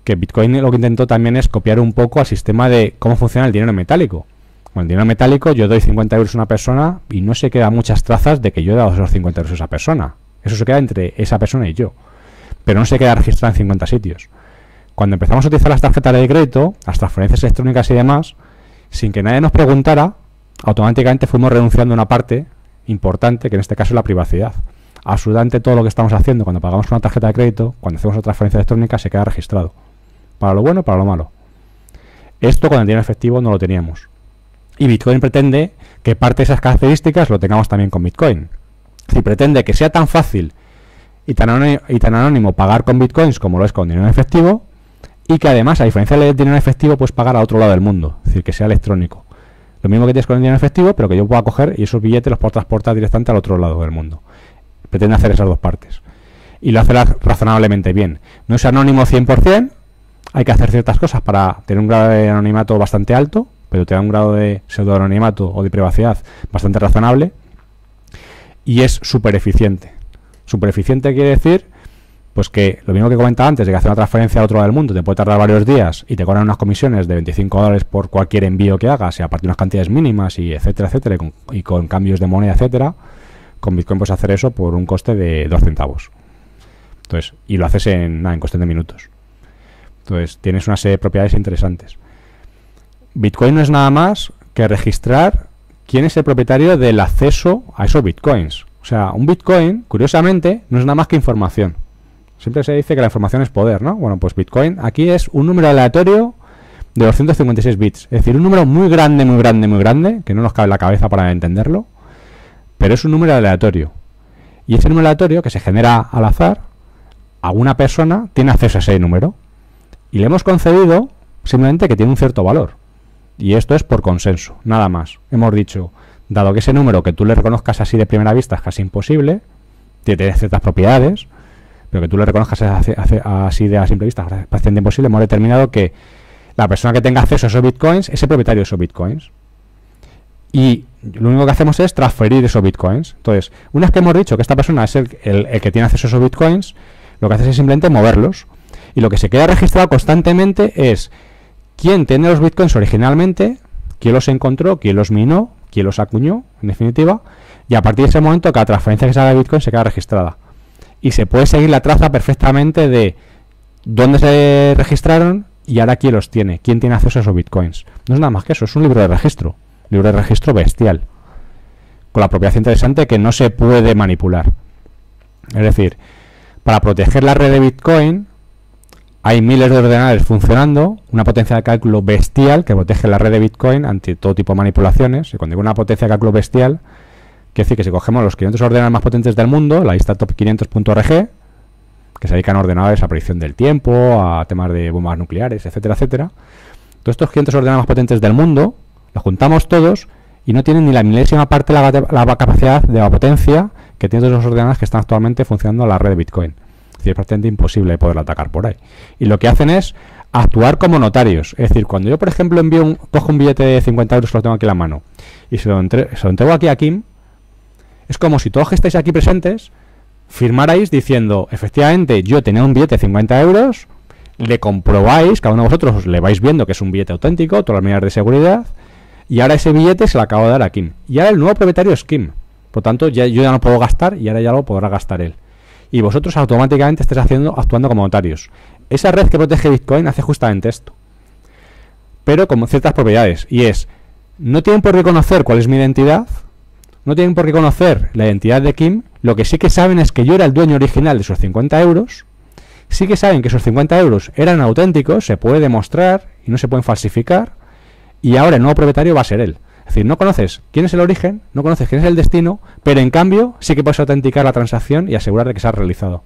que Bitcoin lo que intentó también es copiar un poco al sistema de cómo funciona el dinero metálico. Con el dinero metálico yo doy 50 euros a una persona y no se quedan muchas trazas de que yo he dado esos 50 euros a esa persona. Eso se queda entre esa persona y yo. Pero no se queda registrado en 50 sitios. Cuando empezamos a utilizar las tarjetas de crédito, las transferencias electrónicas y demás, sin que nadie nos preguntara, automáticamente fuimos renunciando a una parte importante, que en este caso es la privacidad. Absolutamente todo lo que estamos haciendo cuando pagamos con una tarjeta de crédito, cuando hacemos una transferencia electrónica, se queda registrado. Para lo bueno, para lo malo. Esto con el dinero efectivo no lo teníamos. Y Bitcoin pretende que parte de esas características lo tengamos también con Bitcoin. Si pretende que sea tan fácil y tan anónimo pagar con Bitcoins como lo es con dinero efectivo, y que además, a diferencia del dinero efectivo, puedes pagar a otro lado del mundo, es decir, que sea electrónico. Lo mismo que tienes con el dinero efectivo, pero que yo pueda coger y esos billetes los puedo transportar directamente al otro lado del mundo. Pretende hacer esas dos partes. Y lo hace razonablemente bien. No es anónimo 100%, hay que hacer ciertas cosas para tener un grado de anonimato bastante alto, pero te da un grado de pseudo-anonimato o de privacidad bastante razonable. Y es súper eficiente. Súper eficiente quiere decir, pues que lo mismo que comentaba antes, de que hacer una transferencia a otro lado del mundo te puede tardar varios días y te cobran unas comisiones de $25 por cualquier envío que hagas, y a partir de unas cantidades mínimas, y etcétera, etcétera, y con cambios de moneda, etcétera. Con Bitcoin puedes hacer eso por un coste de 2 centavos. Entonces, y lo haces en cuestión de minutos. Entonces, tienes una serie de propiedades interesantes. Bitcoin no es nada más que registrar quién es el propietario del acceso a esos Bitcoins. O sea, un Bitcoin, curiosamente, no es nada más que información. Siempre se dice que la información es poder, ¿no? Bueno, pues Bitcoin aquí es un número aleatorio de 256 bits. Es decir, un número muy grande, muy grande, muy grande, que no nos cabe en la cabeza para entenderlo, pero es un número aleatorio. Y ese número aleatorio, que se genera al azar, alguna persona tiene acceso a ese número. Y le hemos concedido simplemente que tiene un cierto valor. Y esto es por consenso, nada más. Hemos dicho, dado que ese número que tú le reconozcas así de primera vista es casi imposible, tiene ciertas propiedades, pero que tú le reconozcas así de a simple vista es bastante imposible, hemos determinado que la persona que tenga acceso a esos Bitcoins es el propietario de esos Bitcoins. Y lo único que hacemos es transferir esos Bitcoins. Entonces, una vez que hemos dicho que esta persona es el que tiene acceso a esos Bitcoins, lo que haces es simplemente moverlos. Y lo que se queda registrado constantemente es quién tiene los Bitcoins originalmente, quién los encontró, quién los minó, quién los acuñó, en definitiva, y a partir de ese momento cada transferencia que se haga de Bitcoin se queda registrada. Y se puede seguir la traza perfectamente de dónde se registraron y ahora quién los tiene, quién tiene acceso a esos Bitcoins. No es nada más que eso, es un libro de registro bestial, con la propiedad interesante que no se puede manipular. Es decir, para proteger la red de Bitcoin hay miles de ordenadores funcionando, una potencia de cálculo bestial que protege la red de Bitcoin ante todo tipo de manipulaciones. Y cuando digo una potencia de cálculo bestial, quiere decir que si cogemos los 500 ordenadores más potentes del mundo, la lista top500.org, que se dedican a ordenadores a predicción del tiempo, a temas de bombas nucleares, etcétera, etcétera, todos estos 500 ordenadores más potentes del mundo, los juntamos todos y no tienen ni la milésima parte de la capacidad de la potencia que tienen todos los ordenadores que están actualmente funcionando en la red de Bitcoin. Es decir, es prácticamente imposible poder atacar por ahí. Y lo que hacen es actuar como notarios. Es decir, cuando yo, por ejemplo, cojo un billete de 50 euros, que lo tengo aquí en la mano, y se lo entrego aquí a Kim, es como si todos que estáis aquí presentes firmarais diciendo, efectivamente, yo tenía un billete de 50 euros, le comprobáis, cada uno de vosotros le vais viendo que es un billete auténtico, todas las medidas de seguridad, y ahora ese billete se lo acabo de dar a Kim. Y ahora el nuevo propietario es Kim. Por tanto, yo ya no puedo gastar y ahora ya lo podrá gastar él. Y vosotros automáticamente estáis actuando como notarios. Esa red que protege Bitcoin hace justamente esto. Pero con ciertas propiedades. Y es, no tienen por qué conocer cuál es mi identidad, no tienen por qué conocer la identidad de Kim, lo que sí que saben es que yo era el dueño original de esos 50 euros, sí que saben que esos 50 euros eran auténticos, se puede demostrar y no se pueden falsificar, y ahora el nuevo propietario va a ser él. Es decir, no conoces quién es el origen, no conoces quién es el destino, pero en cambio sí que puedes autenticar la transacción y asegurar de que se ha realizado.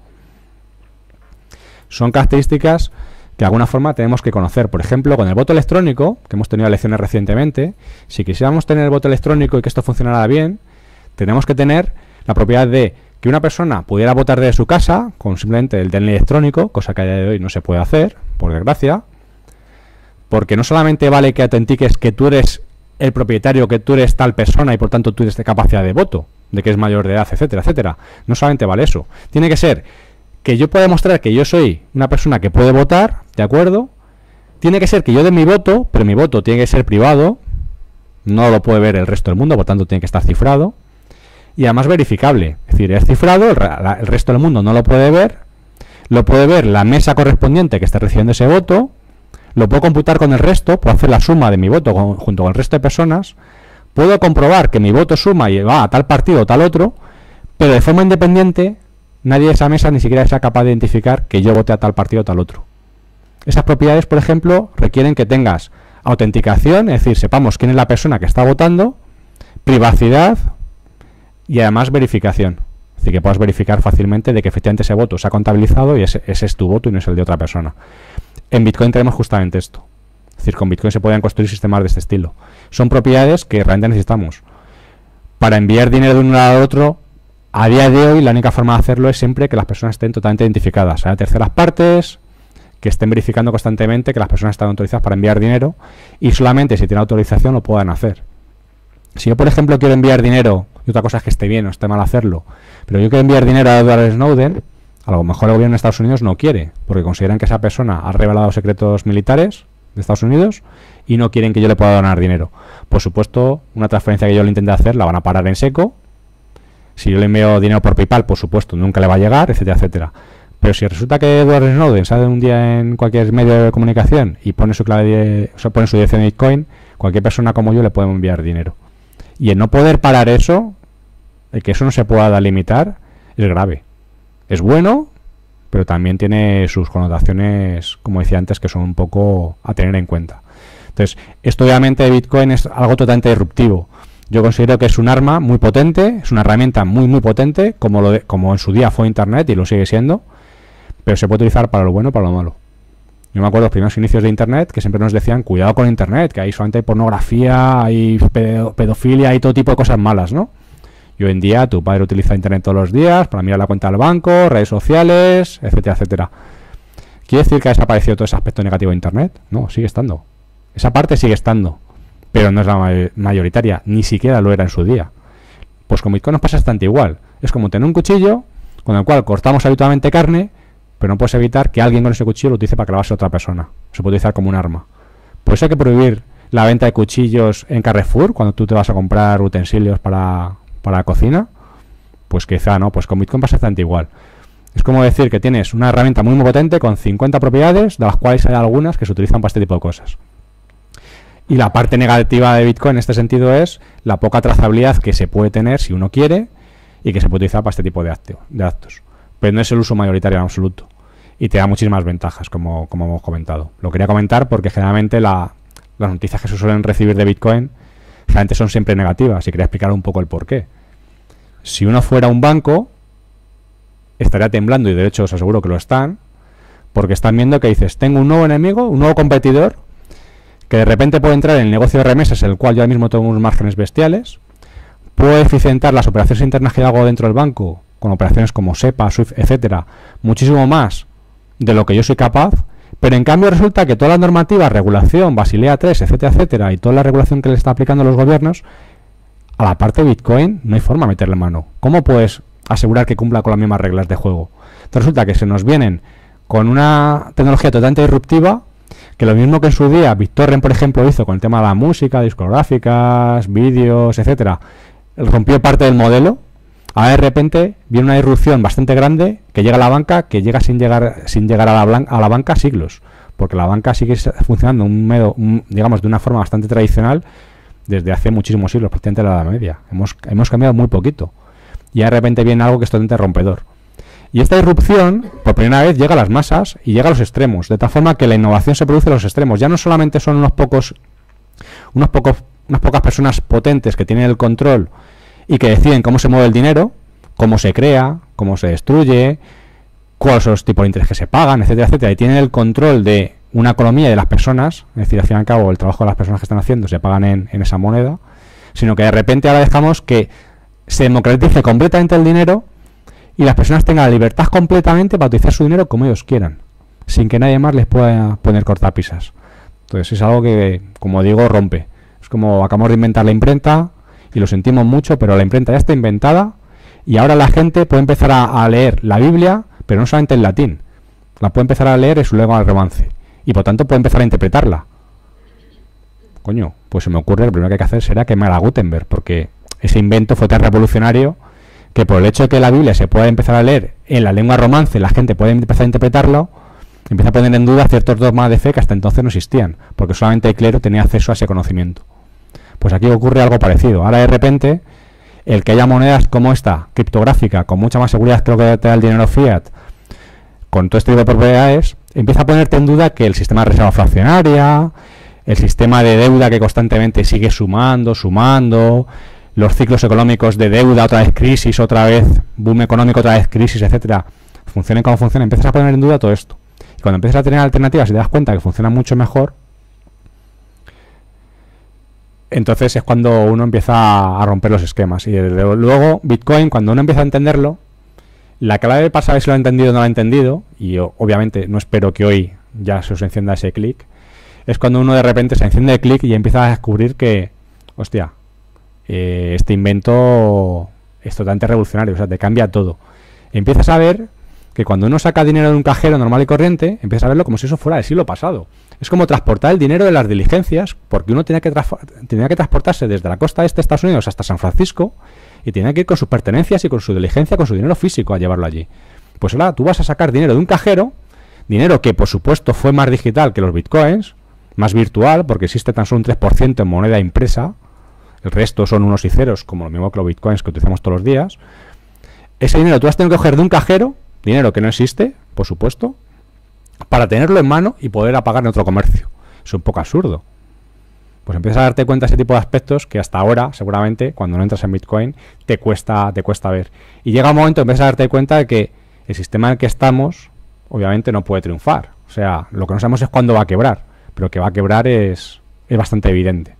Son características que de alguna forma tenemos que conocer. Por ejemplo, con el voto electrónico, que hemos tenido lecciones recientemente, si quisiéramos tener el voto electrónico y que esto funcionara bien, tenemos que tener la propiedad de que una persona pudiera votar desde su casa con simplemente el DNI electrónico, cosa que a día de hoy no se puede hacer, por desgracia, porque no solamente vale que autentiques que tú eres el propietario, que tú eres tal persona y por tanto tú tienes capacidad de voto, de que es mayor de edad, etcétera, etcétera. No solamente vale eso. Tiene que ser que yo pueda demostrar que yo soy una persona que puede votar, ¿de acuerdo? Tiene que ser que yo dé mi voto, pero mi voto tiene que ser privado, no lo puede ver el resto del mundo, por tanto tiene que estar cifrado. Y además verificable, es decir, es cifrado, el resto del mundo no lo puede ver la mesa correspondiente que esté recibiendo ese voto, lo puedo computar con el resto, puedo hacer la suma de mi voto junto con el resto de personas, puedo comprobar que mi voto suma y va a tal partido o tal otro, pero de forma independiente nadie de esa mesa ni siquiera sea capaz de identificar que yo vote a tal partido o tal otro. Esas propiedades, por ejemplo, requieren que tengas autenticación, es decir, sepamos quién es la persona que está votando, privacidad y además verificación. Es decir, que puedas verificar fácilmente de que efectivamente ese voto se ha contabilizado y ese es tu voto y no es el de otra persona. En Bitcoin tenemos justamente esto. Es decir, con Bitcoin se pueden construir sistemas de este estilo. Son propiedades que realmente necesitamos. Para enviar dinero de un lado a otro, a día de hoy la única forma de hacerlo es siempre que las personas estén totalmente identificadas. Sean terceras partes, que estén verificando constantemente que las personas están autorizadas para enviar dinero y solamente si tienen autorización lo puedan hacer. Si yo, por ejemplo, quiero enviar dinero, y otra cosa es que esté bien o esté mal hacerlo, pero yo quiero enviar dinero a Edward Snowden, a lo mejor el gobierno de Estados Unidos no quiere, porque consideran que esa persona ha revelado secretos militares de Estados Unidos y no quieren que yo le pueda donar dinero. Por supuesto, una transferencia que yo le intente hacer la van a parar en seco. Si yo le envío dinero por PayPal, por supuesto, nunca le va a llegar, etcétera, etcétera. Pero si resulta que Edward Snowden sale un día en cualquier medio de comunicación y pone su clave, pone su dirección de Bitcoin, cualquier persona como yo le puede enviar dinero. Y el no poder parar eso, el que eso no se pueda limitar, es grave. Es bueno, pero también tiene sus connotaciones, como decía antes, que son un poco a tener en cuenta. Entonces, esto obviamente de Bitcoin es algo totalmente disruptivo. Yo considero que es un arma muy potente, es una herramienta muy muy potente, como en su día fue Internet y lo sigue siendo, pero se puede utilizar para lo bueno y para lo malo. Yo me acuerdo de los primeros inicios de Internet que siempre nos decían, cuidado con Internet, que ahí solamente hay pornografía, hay pedofilia, hay todo tipo de cosas malas, ¿no? Y hoy en día tu padre utiliza Internet todos los días para mirar la cuenta del banco, redes sociales, etcétera, etcétera. ¿Quiere decir que ha desaparecido todo ese aspecto negativo de Internet? No, sigue estando. Esa parte sigue estando, pero no es la mayoritaria, ni siquiera lo era en su día. Pues con Bitcoin nos pasa bastante igual. Es como tener un cuchillo con el cual cortamos habitualmente carne, pero no puedes evitar que alguien con ese cuchillo lo utilice para clavarse a otra persona. Se puede utilizar como un arma. Por eso hay que prohibir la venta de cuchillos en Carrefour cuando tú te vas a comprar utensilios para la cocina. Pues quizá no, pues con Bitcoin pasa bastante igual. Es como decir que tienes una herramienta muy muy potente con 50 propiedades, de las cuales hay algunas que se utilizan para este tipo de cosas. Y la parte negativa de Bitcoin en este sentido es la poca trazabilidad que se puede tener si uno quiere y que se puede utilizar para este tipo de actos. Pero no es el uso mayoritario en absoluto. Y te da muchísimas ventajas, como hemos comentado. Lo quería comentar porque generalmente las noticias que se suelen recibir de Bitcoin generalmente son siempre negativas. Y quería explicar un poco el porqué. Si uno fuera un banco, estaría temblando, y de hecho os aseguro que lo están, porque están viendo que dices, tengo un nuevo enemigo, un nuevo competidor, que de repente puede entrar en el negocio de remesas, el cual yo ahora mismo tengo unos márgenes bestiales, puedo eficientar las operaciones internas que hago dentro del banco, con operaciones como SEPA, SWIFT, etcétera, muchísimo más de lo que yo soy capaz, pero en cambio resulta que toda la normativa, regulación, Basilea 3, etcétera, etcétera, y toda la regulación que le está aplicando los gobiernos, a la parte de Bitcoin no hay forma de meterle mano. ¿Cómo puedes asegurar que cumpla con las mismas reglas de juego? Entonces resulta que se nos vienen con una tecnología totalmente disruptiva, que lo mismo que en su día BitTorrent, por ejemplo, hizo con el tema de la música, discográficas, vídeos, etcétera, rompió parte del modelo. Ahora de repente viene una irrupción bastante grande que llega a la banca, que llega sin llegar a la banca siglos, porque la banca sigue funcionando digamos, de una forma bastante tradicional desde hace muchísimos siglos, prácticamente la Edad Media. Hemos cambiado muy poquito. Y de repente viene algo que es totalmente rompedor. Y esta irrupción, por primera vez, llega a las masas y llega a los extremos, de tal forma que la innovación se produce en los extremos. Ya no solamente son unas pocas personas potentes que tienen el control y que deciden cómo se mueve el dinero, cómo se crea, cómo se destruye, cuáles son los tipos de interés que se pagan, etcétera, etcétera, y tienen el control de una economía y de las personas, es decir, al fin y al cabo el trabajo de las personas que están haciendo se pagan en esa moneda, sino que de repente ahora dejamos que se democratice completamente el dinero y las personas tengan la libertad completamente para utilizar su dinero como ellos quieran, sin que nadie más les pueda poner cortapisas. Entonces es algo que, como digo, rompe. Es como acabamos de inventar la imprenta y lo sentimos mucho, pero la imprenta ya está inventada y ahora la gente puede empezar a leer la Biblia, pero no solamente en latín. La puede empezar a leer en su lengua de romance y por tanto puede empezar a interpretarla. Coño, pues se me ocurre, lo primero que hay que hacer será quemar a Gutenberg, porque ese invento fue tan revolucionario que por el hecho de que la Biblia se pueda empezar a leer en la lengua romance, la gente puede empezar a interpretarlo, empieza a poner en duda ciertos dogmas de fe que hasta entonces no existían, porque solamente el clero tenía acceso a ese conocimiento. Pues aquí ocurre algo parecido. Ahora de repente, el que haya monedas como esta, criptográfica, con mucha más seguridad que lo que te da el dinero fiat, con todo este tipo de propiedades, empieza a ponerte en duda que el sistema de reserva fraccionaria, el sistema de deuda que constantemente sigue sumando, los ciclos económicos de deuda, otra vez crisis, otra vez boom económico, otra vez crisis, etcétera, funcionen como funcionen, empiezas a poner en duda todo esto. Y cuando empiezas a tener alternativas y te das cuenta que funcionan mucho mejor, entonces es cuando uno empieza a romper los esquemas. Y luego, Bitcoin, cuando uno empieza a entenderlo, la clave para saber si lo ha entendido o no lo ha entendido, y yo, obviamente no espero que hoy ya se os encienda ese clic, es cuando uno de repente se enciende el clic y empieza a descubrir que, hostia, este invento es totalmente revolucionario, o sea, te cambia todo. Empiezas a ver que cuando uno saca dinero de un cajero normal y corriente, empiezas a verlo como si eso fuera del siglo pasado. Es como transportar el dinero de las diligencias, porque uno tenía que transportarse desde la costa este de Estados Unidos hasta San Francisco y tenía que ir con sus pertenencias y con su diligencia, con su dinero físico a llevarlo allí. Pues ahora tú vas a sacar dinero de un cajero, dinero que por supuesto fue más digital que los bitcoins, más virtual, porque existe tan solo un 3% en moneda impresa, el resto son unos y ceros, como lo mismo que los bitcoins que utilizamos todos los días. Ese dinero tú has tenido que coger de un cajero, dinero que no existe, por supuesto, para tenerlo en mano y poder pagar en otro comercio. Es un poco absurdo. Pues empiezas a darte cuenta de ese tipo de aspectos que hasta ahora, seguramente, cuando no entras en Bitcoin, te cuesta ver. Y llega un momento, empiezas a darte cuenta de que el sistema en el que estamos, obviamente, no puede triunfar. O sea, lo que no sabemos es cuándo va a quebrar, pero que va a quebrar es bastante evidente.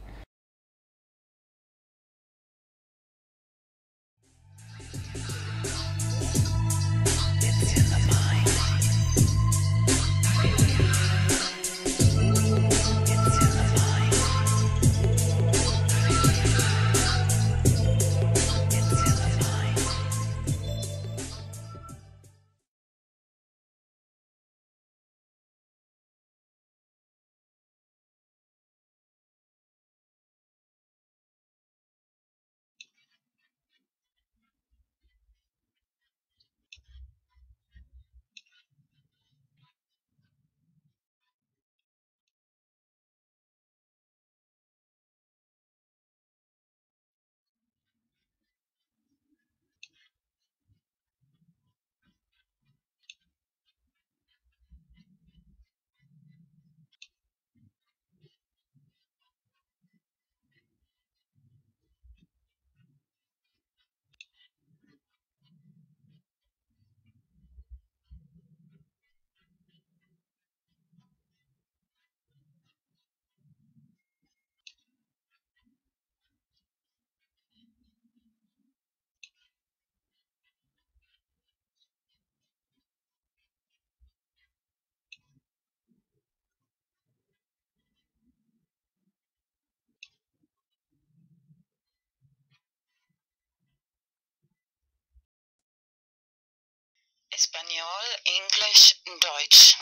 español, English, Deutsch.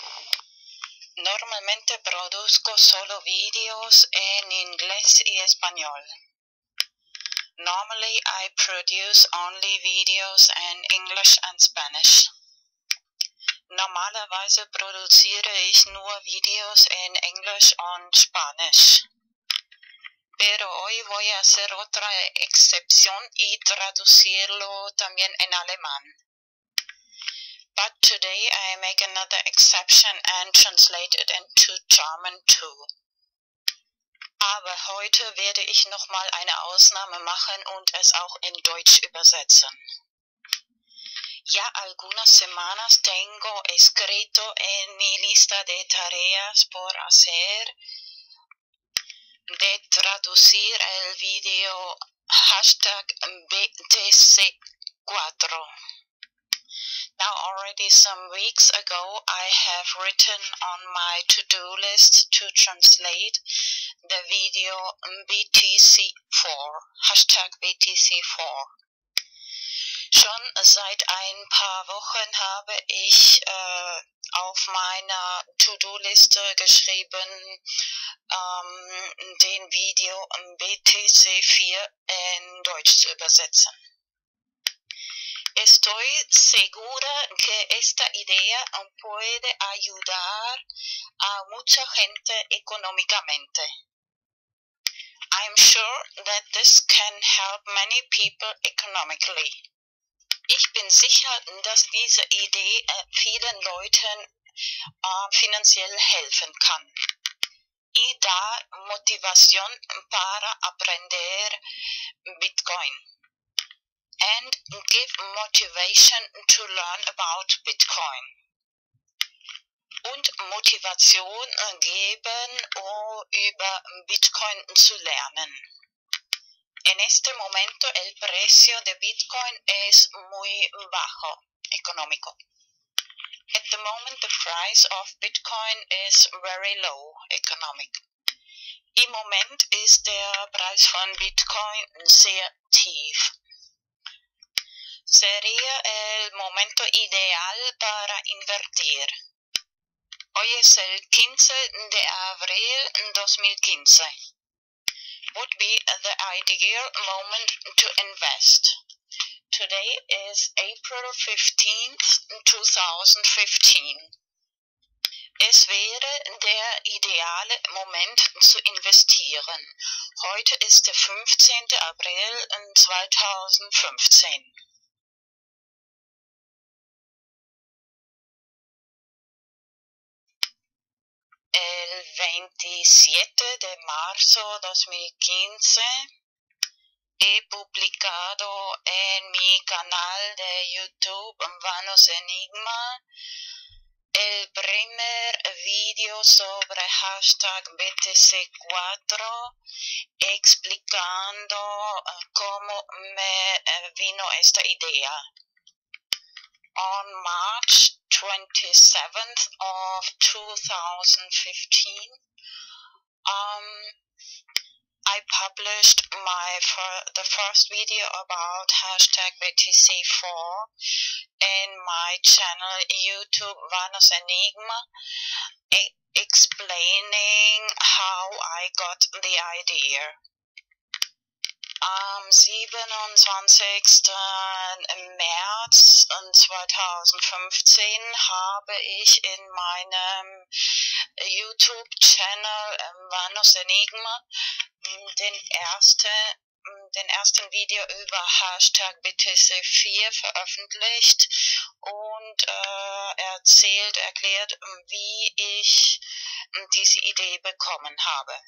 Normalmente produzco solo vídeos en inglés y español. Normally I produce only videos in English and Spanish. Normalerweise produziere ich nur Videos en Englisch und Spanisch. Pero hoy voy a hacer otra excepción y traducirlo también en alemán. But today I make another exception and translate it into German too. Aber heute werde ich nochmal eine Ausnahme machen und es auch in Deutsch übersetzen. Ya algunas semanas tengo escrito en mi lista de tareas por hacer de traducir el video hashtag BTC4. Now already some weeks ago I have written on my to-do list to translate the video BTC4, hashtag BTC4. Schon seit ein paar Wochen habe ich auf meiner To-Do-Liste geschrieben, den Video BTC4 in Deutsch zu übersetzen. Estoy segura que esta idea puede ayudar a mucha gente económicamente. I'm sure that this can help many people economically. Ich bin sicher, dass diese Idee vielen Leuten finanziell helfen kann. Y da motivación para aprender Bitcoin. And give motivation to learn about Bitcoin. Und Motivation geben, um über Bitcoin zu lernen. En este momento el precio de Bitcoin es muy bajo, económico. At the moment the price of Bitcoin is very low, economic. Im Moment ist der Preis von Bitcoin sehr tief. Sería el momento ideal para invertir. Hoy es el 15 de abril 2015. Would be the ideal moment to invest. Today is April 15th, 2015. Es wäre der ideale Moment zu investieren. Heute ist der 15. April 2015. El 27 de marzo 2015 he publicado en mi canal de YouTube Vanos Enigma el primer video sobre hashtag BTC4 explicando cómo me vino esta idea. On March 27th of 2015, I published the first video about hashtag BTC4 in my channel YouTube Vanos Enigma, explaining how I got the idea. Am 27. März 2015 habe ich in meinem YouTube-Channel Vanos Enigma den ersten Video über Hashtag BTC4 veröffentlicht und erklärt, wie ich diese Idee bekommen habe.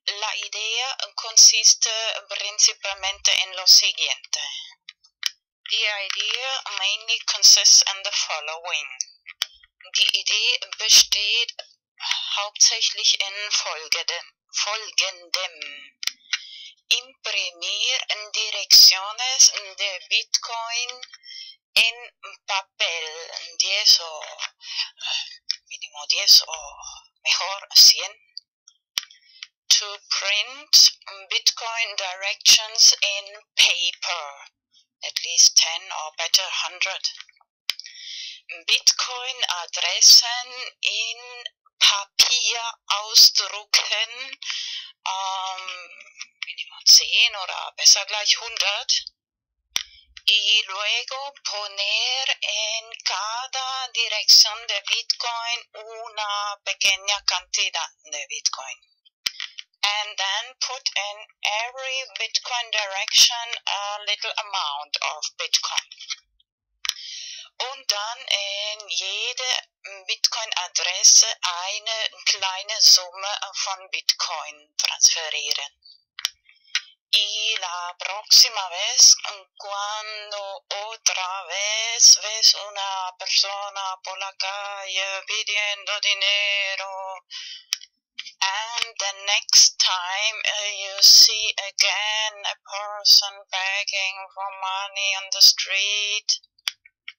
La idea consiste principalmente en lo siguiente. The idea mainly consists in the following. Die Idee besteht hauptsächlich in folgendem. Imprimir direcciones de Bitcoin en papel, 10 o mínimo 10 o mejor 100. To print Bitcoin directions in paper, at least 10 or better 100. Bitcoin-Adressen in Papier ausdrucken, Minimum 10 oder besser gleich 100, y luego poner en cada dirección de Bitcoin una pequeña cantidad de Bitcoin. And then put in every Bitcoin direction a little amount of Bitcoin. Und dann in jede Bitcoin-Adresse eine kleine Summe von Bitcoin transferieren. Y la próxima vez, cuando otra vez ves una persona por la calle pidiendo dinero, and the next time you see again a person begging for money on the street,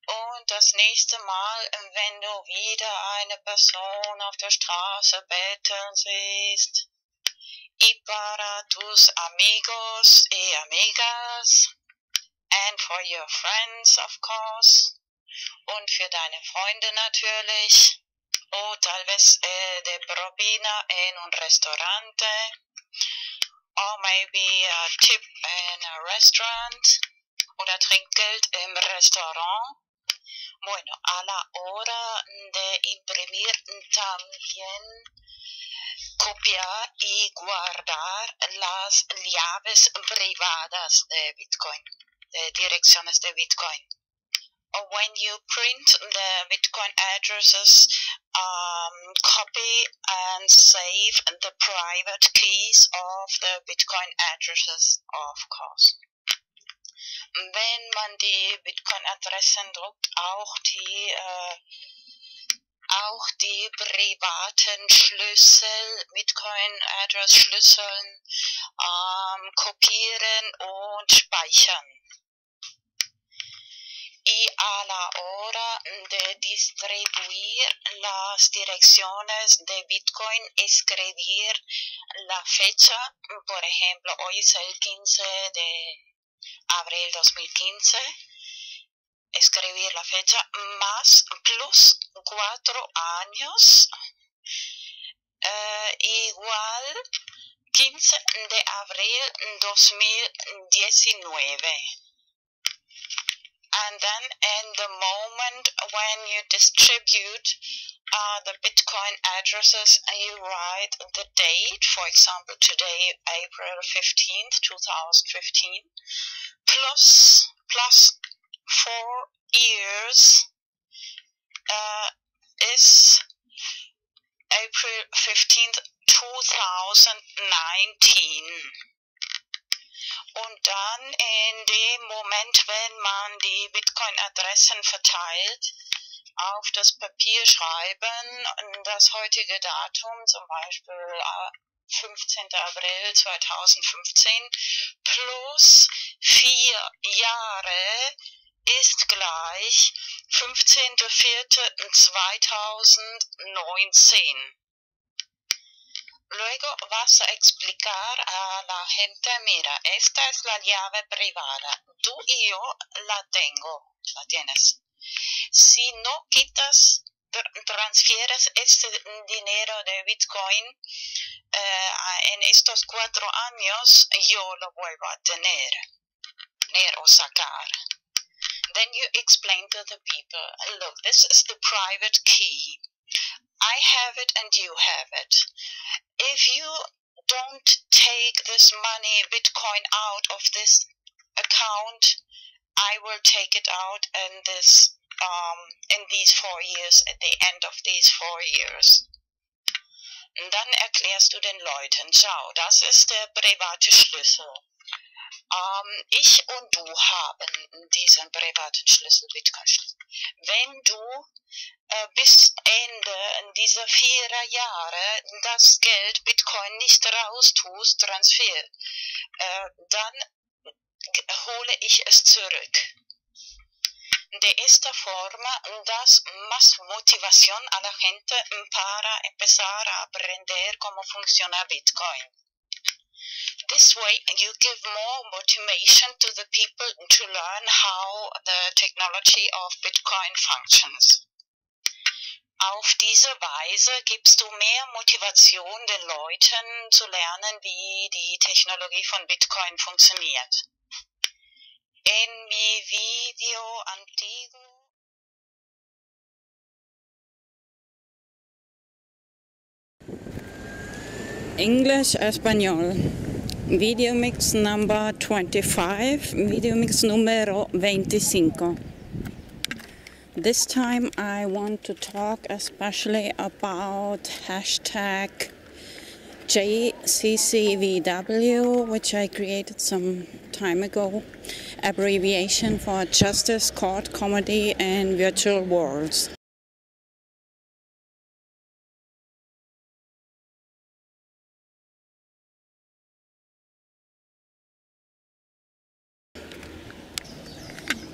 und das nächste Mal, wenn du wieder eine Person auf der Straße betteln siehst, y para tus amigos y amigas, and for your friends of course, und für deine Freunde natürlich, o tal vez de propina en un restaurante, or maybe a tip in a restaurant, oder Trinkgeld im Restaurant. Bueno, a la hora de imprimir también copiar y guardar las llaves privadas de Bitcoin, de direcciones de Bitcoin. When you print the Bitcoin addresses, copy and save the private keys of the Bitcoin addresses, of course. Wenn man die Bitcoin-Adressen druckt, auch die privaten Schlüssel, Bitcoin-Address-Schlüsseln kopieren und speichern. Y a la hora de distribuir las direcciones de Bitcoin, escribir la fecha, por ejemplo, hoy es el 15 de abril 2015, escribir la fecha más plus 4 años, igual 15 de abril 2019. And then in the moment when you distribute the Bitcoin addresses, you write the date, for example today, April 15th, 2015, plus 4 years is April 15th, 2019. Und dann in dem Moment, wenn man die Bitcoin-Adressen verteilt, auf das Papier schreiben, das heutige Datum, zum Beispiel 15. April 2015, plus 4 Jahre ist gleich 15.04.2019. Luego vas a explicar a la gente, mira, esta es la llave privada, tú y yo la tienes. Si no quitas, transfieres este dinero de Bitcoin en estos 4 años, yo lo vuelvo a tener o sacar. Then you explain to the people, look, this is the private key. I have it and you have it. If you don't take this money, Bitcoin, out of this account, I will take it out in these 4 years, at the end of these 4 years. Und dann erklärst du den Leuten, schau, das ist der private Schlüssel. Ich und du haben diesen privaten Schlüssel, Bitcoin-Schlüssel. Wenn du bis Ende dieser 4 Jahre das Geld Bitcoin nicht raustust, dann hole ich es zurück. De esta forma das más motivación a la gente para empezar a aprender cómo funciona Bitcoin. This way you give more motivation to the people to learn how the technology of Bitcoin functions. Auf diese Weise gibst du mehr Motivation den Leuten zu lernen, wie die Technologie von Bitcoin funktioniert. En mi video antiguo English Español. Video mix number 25, video mix número 25. This time I want to talk especially about hashtag JCCVW, which I created some time ago, abbreviation for Justice, Court, Comedy and Virtual Worlds.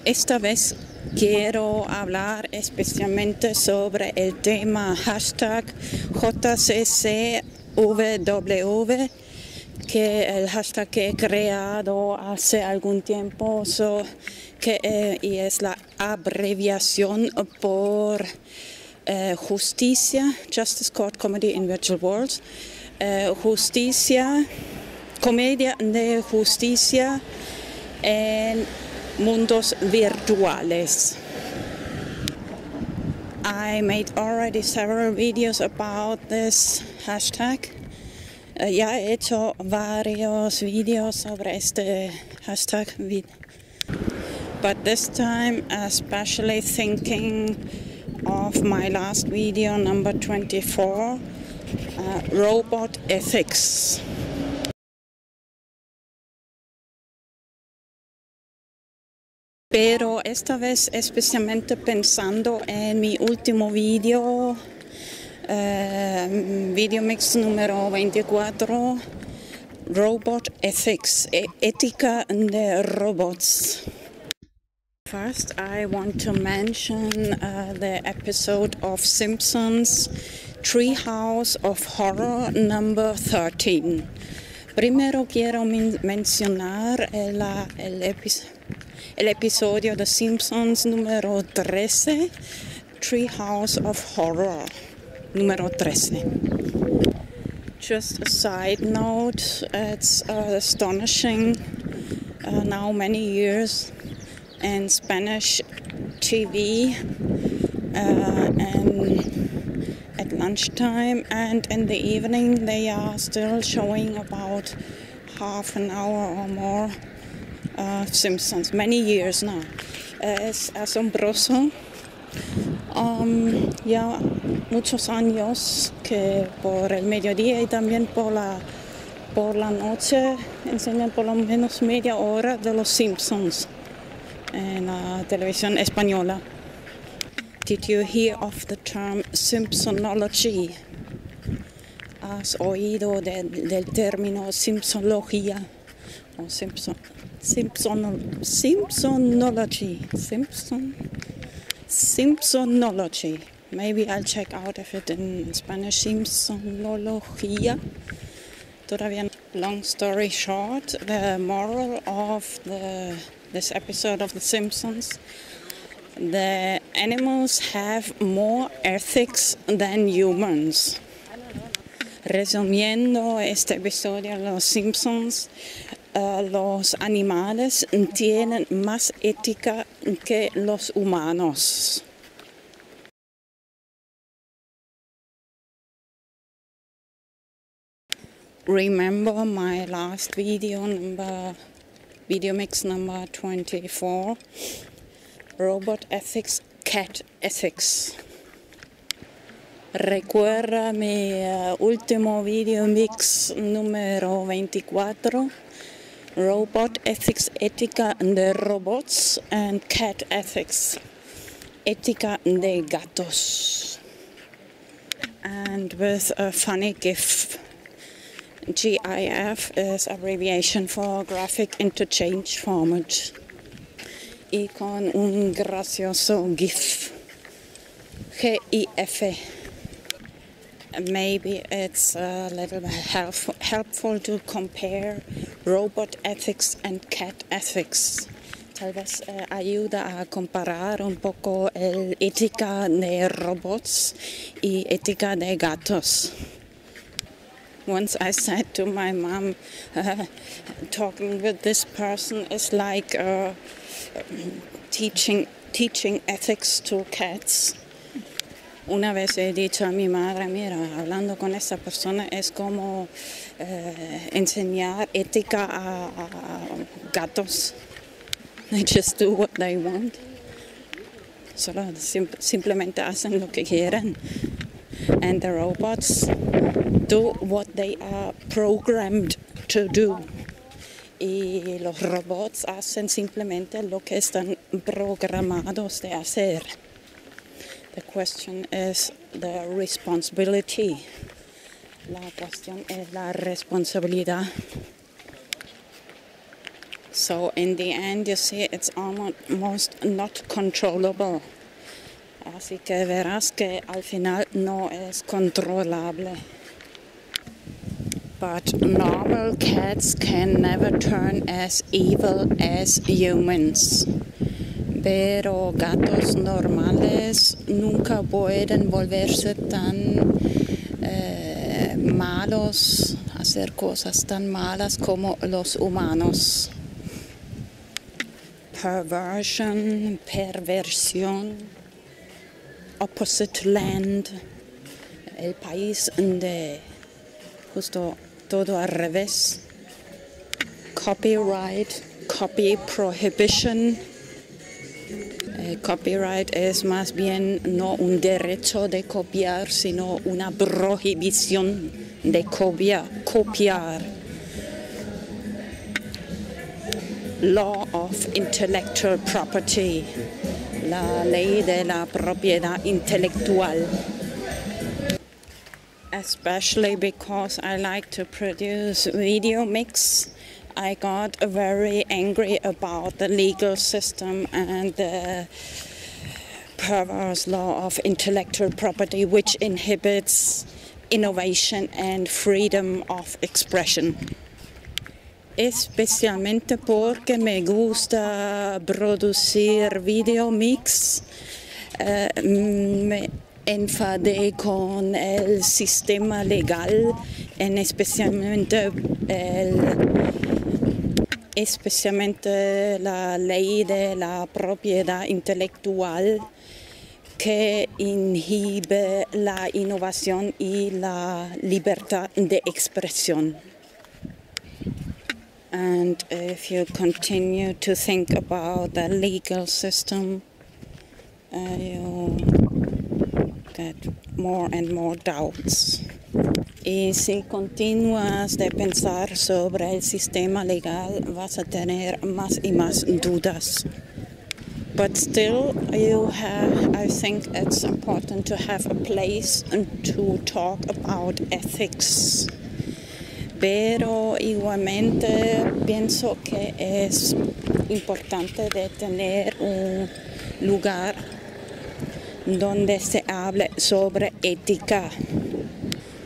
Esta vez quiero hablar especialmente sobre el tema hashtag JCCVW, que el hashtag que he creado hace algún tiempo, y es la abreviación por justicia, Justice, Court, Comedy in Virtual Worlds, justicia, comedia de justicia en mundos virtuales. I made already several videos about this hashtag. Ya he hecho varios videos sobre este hashtag. But this time, especially thinking of my last video, number 24, robot ethics. Pero esta vez especialmente pensando en mi último video, video mix número 24, Robot Ethics, ética de robots. First, I want to mention the episode of Simpsons, Treehouse of Horror number 13. Primero quiero mencionar el episodio de Simpsons número 13, Treehouse of Horror, número 13. Just a side note, it's astonishing, now many years in Spanish TV, and at lunchtime and in the evening they are still showing about half an hour or more Simpsons, many years now. Es asombroso. Ya muchos años que por el mediodía y también por la noche enseñan por lo menos media hora de los Simpsons en la televisión española. Did you hear of the term Simpsonology? ¿Has oído del término Simpsonología? O Simpsonology. Maybe I'll check out if it in Spanish, Simpsonología. Todavía. Long story short, the moral of this episode of The Simpsons: the animals have more ethics than humans. Resumiendo este episodio de Los Simpsons, los animales tienen más ética que los humanos. Remember my last video mix number 24, Robot Ethics, Cat Ethics. Recuerda mi último video mix número 24, Robot Ethics, ética de robots, and Cat Ethics, ética de gatos. And with a funny GIF. GIF is abbreviation for Graphic Interchange Format. Y con un gracioso GIF. GIF. maybe it's a little bit helpful to compare robot ethics and cat ethics. Tal vez ayuda a comparar un poco el ética de robots y ética de gatos. Once I said to my mom, talking with this person is like teaching ethics to cats. Una vez he dicho a mi madre, mira, hablando con esta persona es como enseñar ética a gatos. They just do what they want. Solo simplemente hacen lo que quieren. And the robots do what they are programmed to do. Y los robots hacen simplemente lo que están programados de hacer. The question is the responsibility. La cuestión es la responsabilidad. So in the end, you see, it's almost not controllable. Así que verás que al final no es controlable. But normal cats can never turn as evil as humans. Pero gatos normales nunca pueden volverse tan malos, hacer cosas tan malas como los humanos. Perversión, opposite land, el país de justo todo al revés. Copyright, copy prohibition. Copyright es más bien no un derecho de copiar, sino una prohibición de copiar. Law of intellectual property, la ley de la propiedad intelectual. Especially because I like to produce video mix, I got very angry about the legal system and the perverse law of intellectual property, which inhibits innovation and freedom of expression. Especialmente porque me gusta producir video mix, me enfadé con el sistema legal, especialmente la ley de la propiedad intelectual que inhibe la innovación y la libertad de expresión. And if you continue to think about the legal system, you get more and more doubts. Y si continúas de pensar sobre el sistema legal, vas a tener más y más dudas. But still, I think it's important to have a place to talk about ethics. Pero igualmente pienso que es importante de tener un lugar donde se hable sobre ética.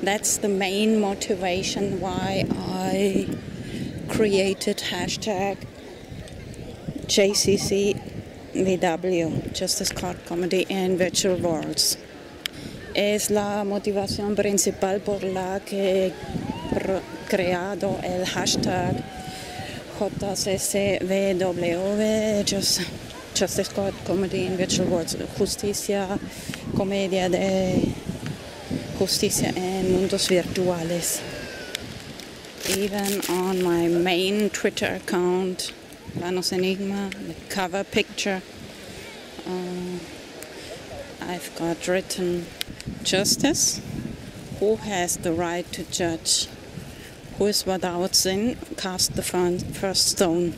That's the main motivation why I created hashtag JCCVW, Justice Court Comedy in Virtual Worlds. Es la motivación principal por la que he creado el hashtag JCCVW, Justice Court Comedy in Virtual Worlds, comedia de justicia en mundos virtuales. Even on my main Twitter account, Vanos Enigma, the cover picture, I've got written, justice, who has the right to judge? Who is without sin, cast the first stone.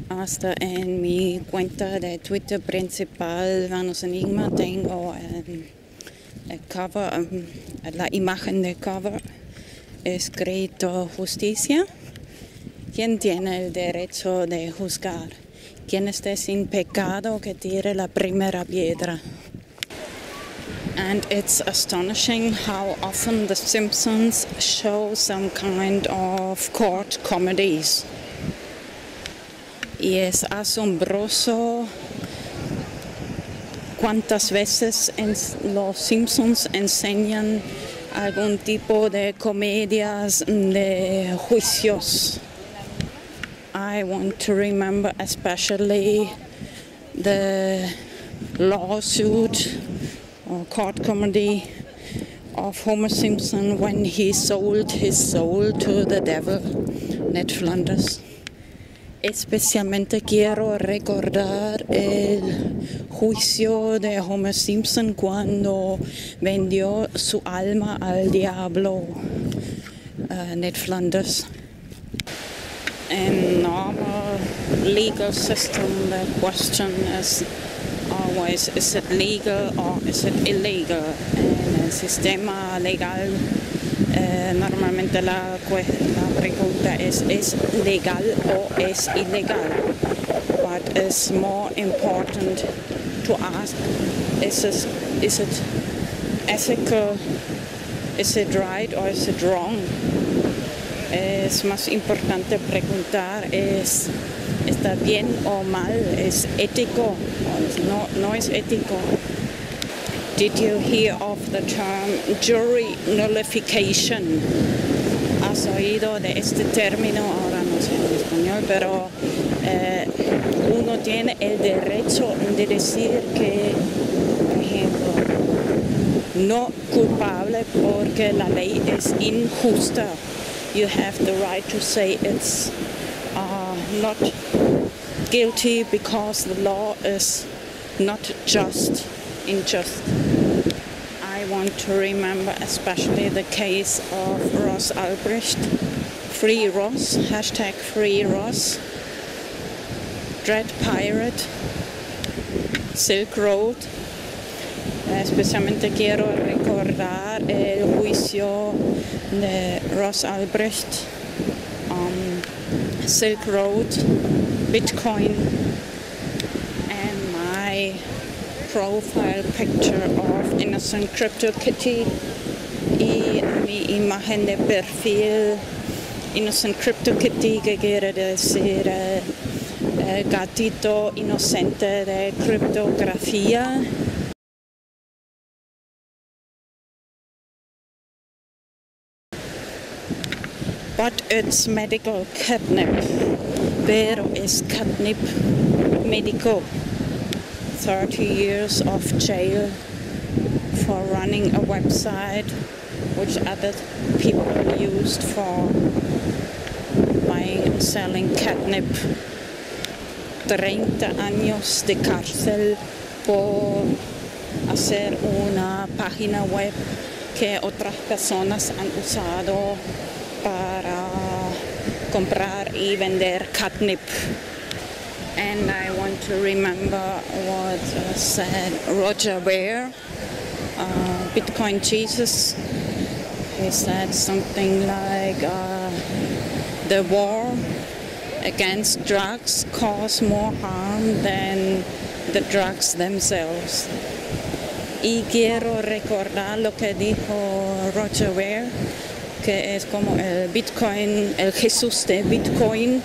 Hasta en mi cuenta de Twitter principal, Vanos Enigma, tengo el cover, la imagen de cover, escrito justicia. ¿Quién tiene el derecho de juzgar? quien esté sin pecado que tire la primera piedra. And it's astonishing how often The Simpsons show some kind of court comedies. Y es asombroso cuántas veces los Simpsons enseñan algún tipo de comedias de juicios. I want to remember especially the lawsuit or court comedy of Homer Simpson when he sold his soul to the devil, Ned Flanders. Especialmente quiero recordar el juicio de Homer Simpson cuando vendió su alma al diablo, Ned Flanders. In normal legal system, the question is always, is it legal or is it illegal? En el sistema legal, normalmente la pregunta es legal o es ilegal? But it's more important to ask, is it ethical, is it right or is it wrong? Es más importante preguntar, ¿está bien o mal? ¿Es ético o no es ético? Did you hear of the term jury nullification? ¿Has oído de este término? Ahora no sé en español, pero uno tiene el derecho de decir que, por ejemplo, no culpable porque la ley es injusta. You have the right to say it's not guilty because the law is not just, unjust. I want to remember especially the case of Ross Ulbricht, Free Ross, hashtag Free Ross, Dread Pirate, Silk Road. Especialmente quiero recordar el juicio de Ross Ulbricht, Silk Road, Bitcoin, and my profile picture of Innocent CryptoKitty y mi imagen de perfil Innocent CryptoKitty, que quiere decir gatito inocente de criptografía. But it's medical catnip, pero es catnip médico. 30 years of jail for running a website which other people used for buying and selling catnip. 30 años de cárcel por hacer una página web que otras personas han usado para comprar y vender catnip. And I want to remember what said Roger Ver, Bitcoin Jesus. He said something like, the war against drugs cause more harm than the drugs themselves. Y quiero recordar lo que dijo Roger Ver, que es como el Bitcoin, el Jesús de Bitcoin.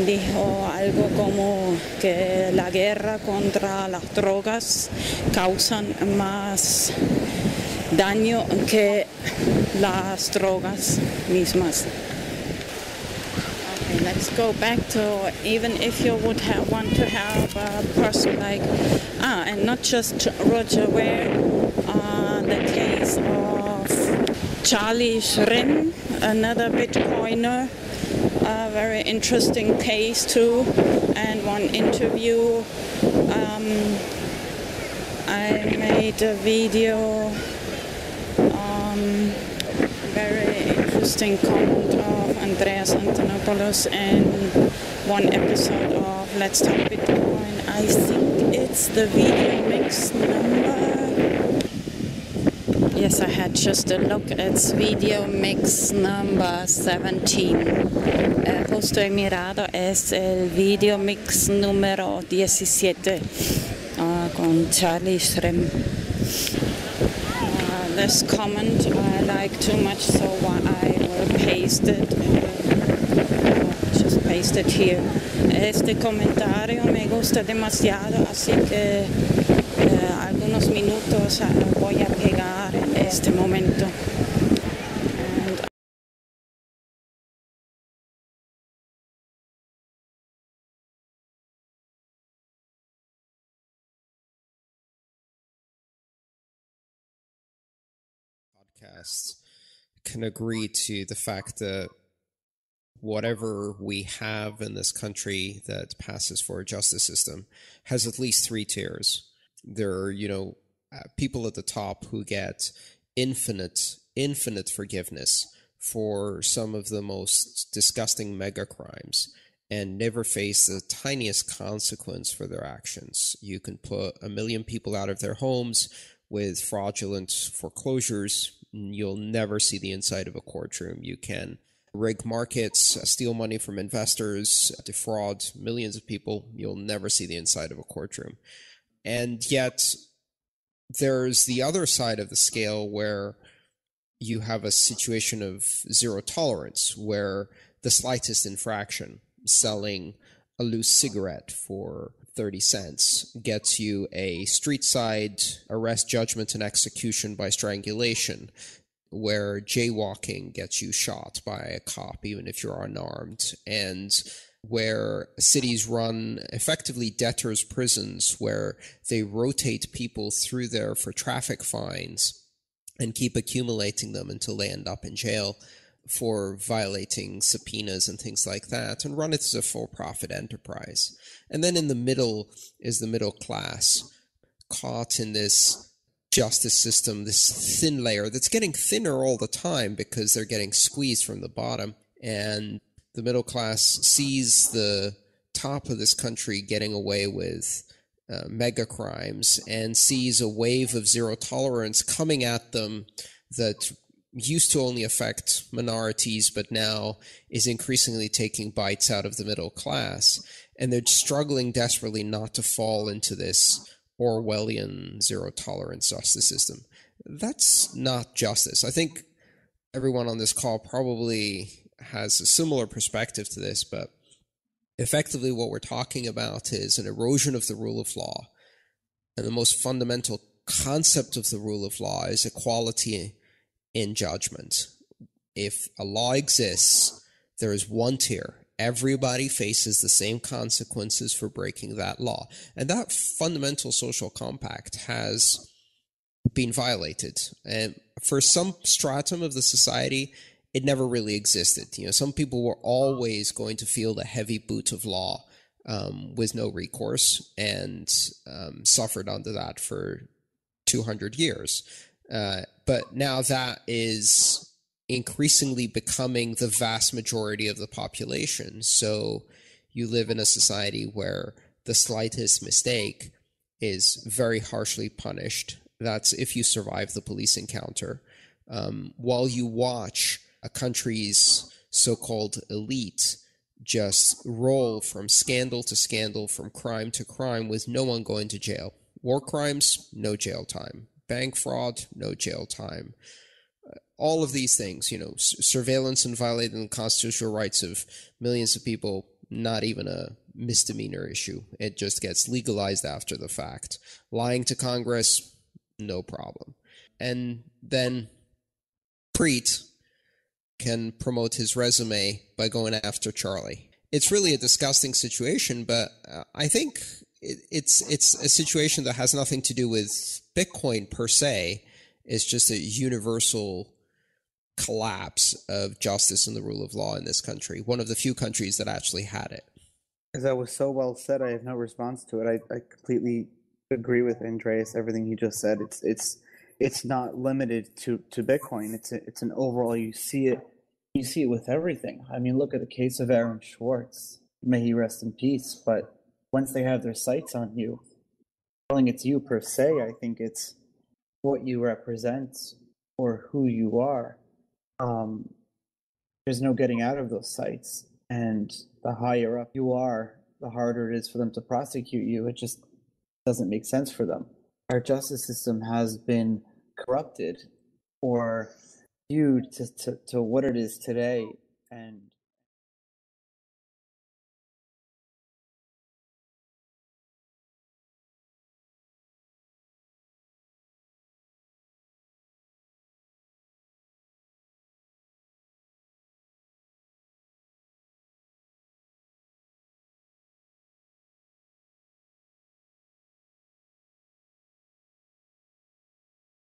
Dijo algo como que la guerra contra las drogas causan más daño que las drogas mismas. Okay, let's go back to, even if you would want to have a person like, and not just Roger Ver, the case of Charlie Schrin, another Bitcoiner. A very interesting case too, and one interview. I made a video, very interesting comment of Andreas Antonopoulos in one episode of Let's Talk Bitcoin. I think it's the video mix number. Yes, I had just a look at video mix number 17. Justo he mirado, es el video mix número 17 con Charlie Shrem. This comment I like too much, so I will paste it. Just paste it here. Este comentario me gusta demasiado, así que algunos minutos voy a pegar en este momento. Podcasts can agree to the fact that whatever we have in this country that passes for a justice system has at least 3 tiers. There are, people at the top who get infinite forgiveness for some of the most disgusting mega crimes and never face the tiniest consequence for their actions. You can put 1 million people out of their homes with fraudulent foreclosures. You'll never see the inside of a courtroom. You can rig markets, steal money from investors, defraud millions of people. You'll never see the inside of a courtroom. And yet there's the other side of the scale where you have a situation of zero tolerance, where the slightest infraction, selling a loose cigarette for 30 cents, gets you a street side arrest, judgment, and execution by strangulation, where jaywalking gets you shot by a cop even if you're unarmed, and where cities run effectively debtors' prisons where they rotate people through there for traffic fines and keep accumulating them until they end up in jail for violating subpoenas and things like that, and run it as a for-profit enterprise. And then in the middle is the middle class, caught in this justice system, this thin layer that's getting thinner all the time because they're getting squeezed from the bottom. And the middle class sees the top of this country getting away with mega crimes and sees a wave of zero tolerance coming at them that used to only affect minorities, but now is increasingly taking bites out of the middle class. And they're struggling desperately not to fall into this Orwellian zero tolerance justice system. That's not justice. I think everyone on this call probably has a similar perspective to this, but effectively what we're talking about is an erosion of the rule of law. And the most fundamental concept of the rule of law is equality in judgment. If a law exists, there is one tier. Everybody faces the same consequences for breaking that law. And that fundamental social compact has been violated. And for some stratum of the society, it never really existed. Some people were always going to feel the heavy boot of law with no recourse, and suffered under that for 200 years. But now that is increasingly becoming the vast majority of the population. So you live in a society where the slightest mistake is very harshly punished. That's if you survive the police encounter. While you watch a country's so-called elite just roll from scandal to scandal, from crime to crime, with no one going to jail. War crimes, no jail time. Bank fraud, no jail time. All of these things, surveillance and violating the constitutional rights of millions of people, not even a misdemeanor issue. It just gets legalized after the fact. Lying to Congress, no problem. And then Preet can promote his resume by going after Charlie. It's really a disgusting situation, but I think it's a situation that has nothing to do with Bitcoin per se. It's just a universal collapse of justice and the rule of law in this country. One of the few countries that actually had it. As that was so well said, I have no response to it. I completely agree with Andreas, everything he just said. It's not limited to Bitcoin. It's an overall. You see it with everything. I mean, look at the case of Aaron Schwartz. May he rest in peace. But once they have their sights on you, telling it's you per se, I think it's what you represent or who you are, there's no getting out of those sites. And the higher up you are, the harder it is for them to prosecute you. It just doesn't make sense for them. Our justice system has been corrupted or viewed to what it is today. And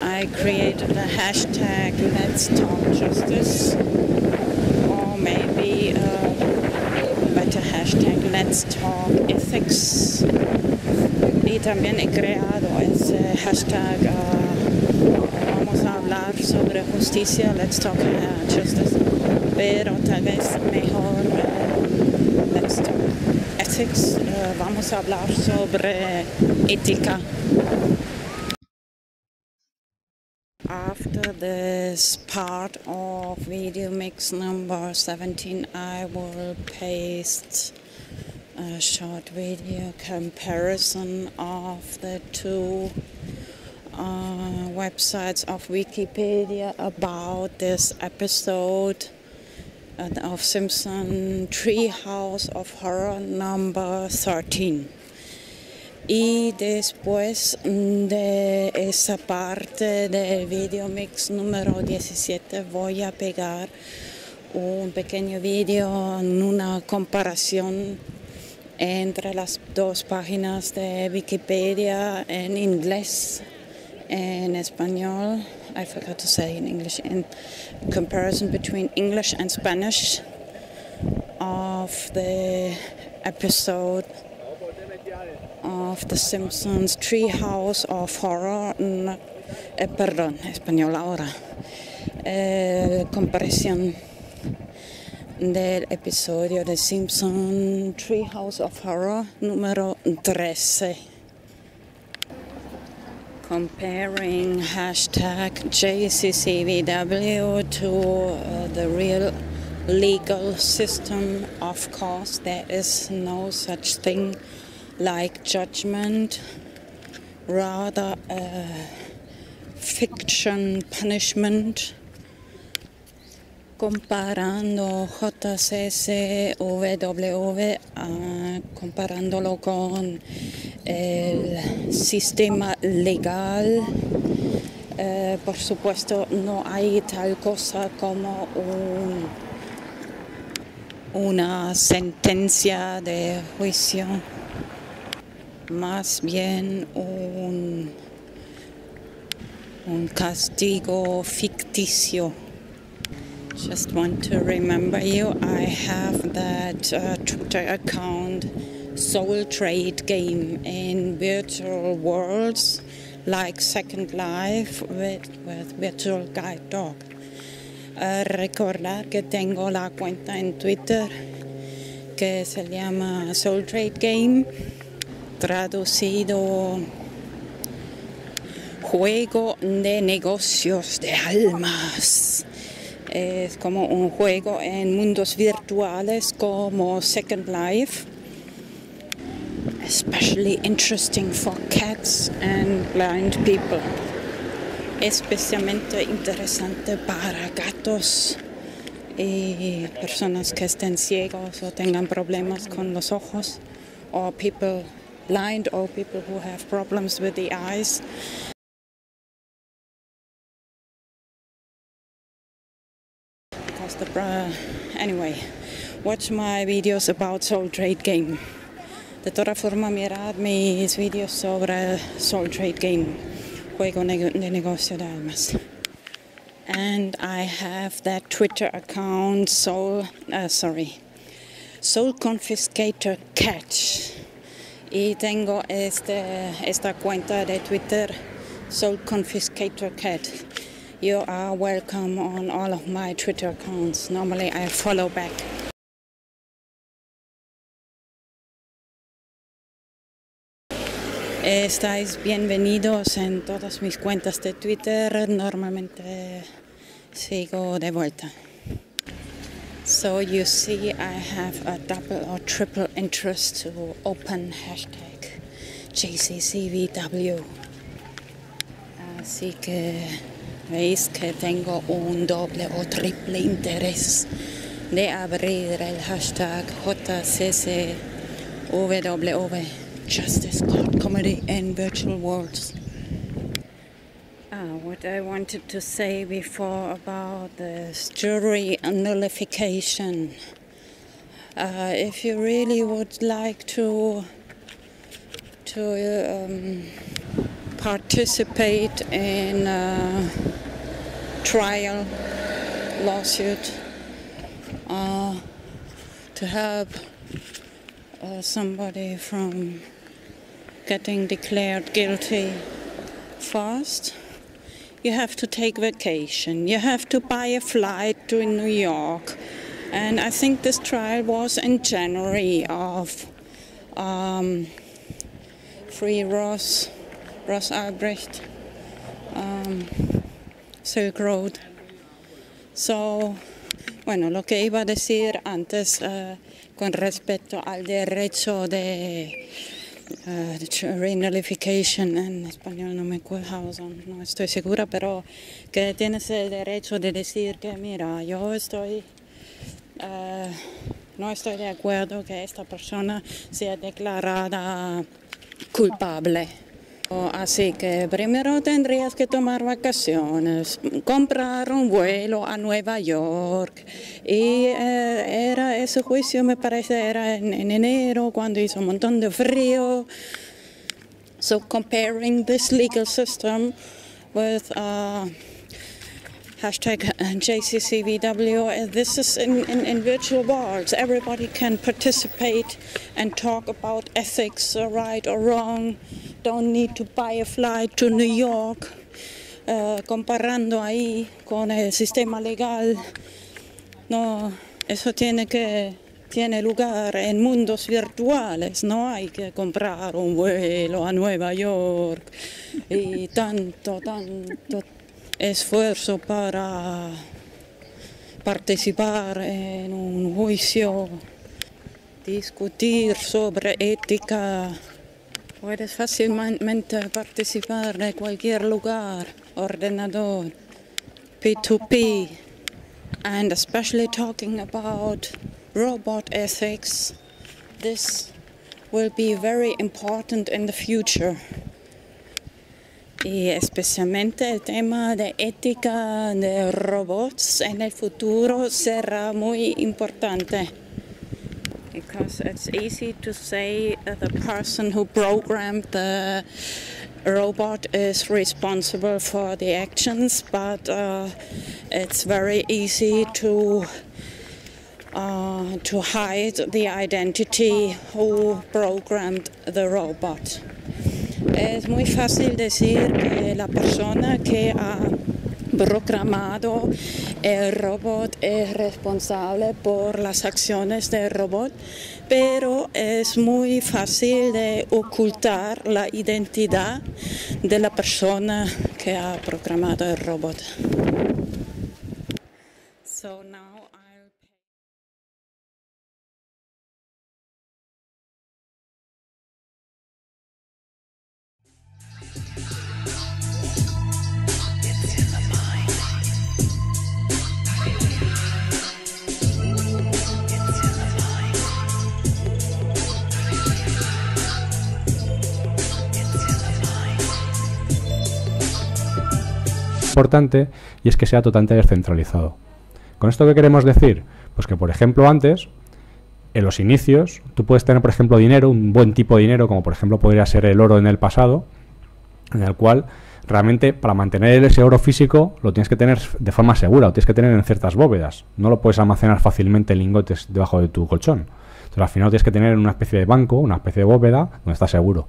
I created a hashtag Let's Talk Justice, or maybe a better hashtag Let's Talk Ethics. Y también he creado ese hashtag vamos a hablar sobre justicia, Let's Talk Justice, pero tal vez mejor Let's Talk Ethics, vamos a hablar sobre ética. After this part of video mix number 17, I will paste a short video comparison of the two websites of Wikipedia about this episode of Simpson Treehouse of Horror number 13. Y después de esa parte del video mix número 17 voy a pegar un pequeño video en una comparación entre las dos páginas de Wikipedia en inglés, en español. I forgot to say in English. In comparison between English and Spanish of the episode of The Simpsons Treehouse of Horror, perdón, español ahora, comparación del episodio de Simpsons Treehouse of Horror número 13. Comparing hashtag JCCVW to the real legal system. Of course, there is no such thing like judgment, rather fiction punishment. Comparando JCCVW, comparándolo con el sistema legal, por supuesto no hay tal cosa como una sentencia de juicio, más bien un castigo ficticio. Just want to remember you, I have that Twitter account Soul Trade Game in virtual worlds like Second Life with Virtual Guide Dog. Recordar que tengo la cuenta en Twitter que se llama Soul Trade Game, traducido juego de negocios de almas. Es como un juego en mundos virtuales como Second Life, especially interesting for cats and blind people. Especialmente interesante para gatos y personas que estén ciegos o tengan problemas con los ojos, or people blind or people who have problems with the eyes. Anyway, watch my videos about Soul Trade Game. De toda forma, mirad mis videos sobre Soul Trade Game, juego de negocio de almas. And I have that Twitter account, Soul Confiscator Cat. Y tengo esta cuenta de Twitter, Soul Confiscator Cat. You are welcome on all of my Twitter accounts. Normally I follow back. Estáis bienvenidos en todas mis cuentas de Twitter. Normalmente sigo de vuelta. So you see, I have a double or triple interest to open hashtag JCCVW. Así que veis que tengo un doble o triple interés de abrir el hashtag JCCVW, Justice, Court, Comedy and Virtual Worlds. What I wanted to say before about this jury nullification. If you really would like to participate in a trial lawsuit to help somebody from getting declared guilty fast, you have to take vacation. You have to buy a flight to New York. And I think this trial was in January of Free Ross Albrecht, Silk Road. So, bueno, lo que iba a decir antes con respecto al derecho de jury nullification, en español no me acuerdo, no estoy segura, pero que tienes el derecho de decir que mira, yo no estoy de acuerdo que esta persona sea declarada culpable. Así que primero tendrías que tomar vacaciones, comprar un vuelo a Nueva York. Y ese juicio me parece era en enero, cuando hizo un montón de frío. So comparing this legal system with hashtag JCCVW, this is in virtual worlds. Everybody can participate and talk about ethics, right or wrong. Don't need to buy a flight to New York. Comparando ahí con el sistema legal, no, eso tiene lugar en mundos virtuales. No hay que comprar un vuelo a Nueva York y tanto esfuerzo para participar en un juicio, discutir sobre ética. Puedes fácilmente participar de cualquier lugar, ordenador, P2P, and especially talking about robot ethics. This will be very important in the future. Y especialmente el tema de ética de robots en el futuro será muy importante. Because it's easy to say the person who programmed the robot is responsible for the actions, but it's very easy to hide the identity who programmed the robot. Es muy fácil decir que la persona que ha programado el robot es responsable por las acciones del robot, pero es muy fácil de ocultar la identidad de la persona que ha programado el robot. So now importante, y es que sea totalmente descentralizado. ¿Con esto qué queremos decir? Pues que, por ejemplo, antes, en los inicios, tú puedes tener, por ejemplo, dinero, un buen tipo de dinero, como por ejemplo podría ser el oro en el pasado, en el cual realmente para mantener ese oro físico lo tienes que tener de forma segura, lo tienes que tener en ciertas bóvedas. No lo puedes almacenar fácilmente en lingotes debajo de tu colchón. Entonces al final lo tienes que tener en una especie de banco, una especie de bóveda, donde está seguro.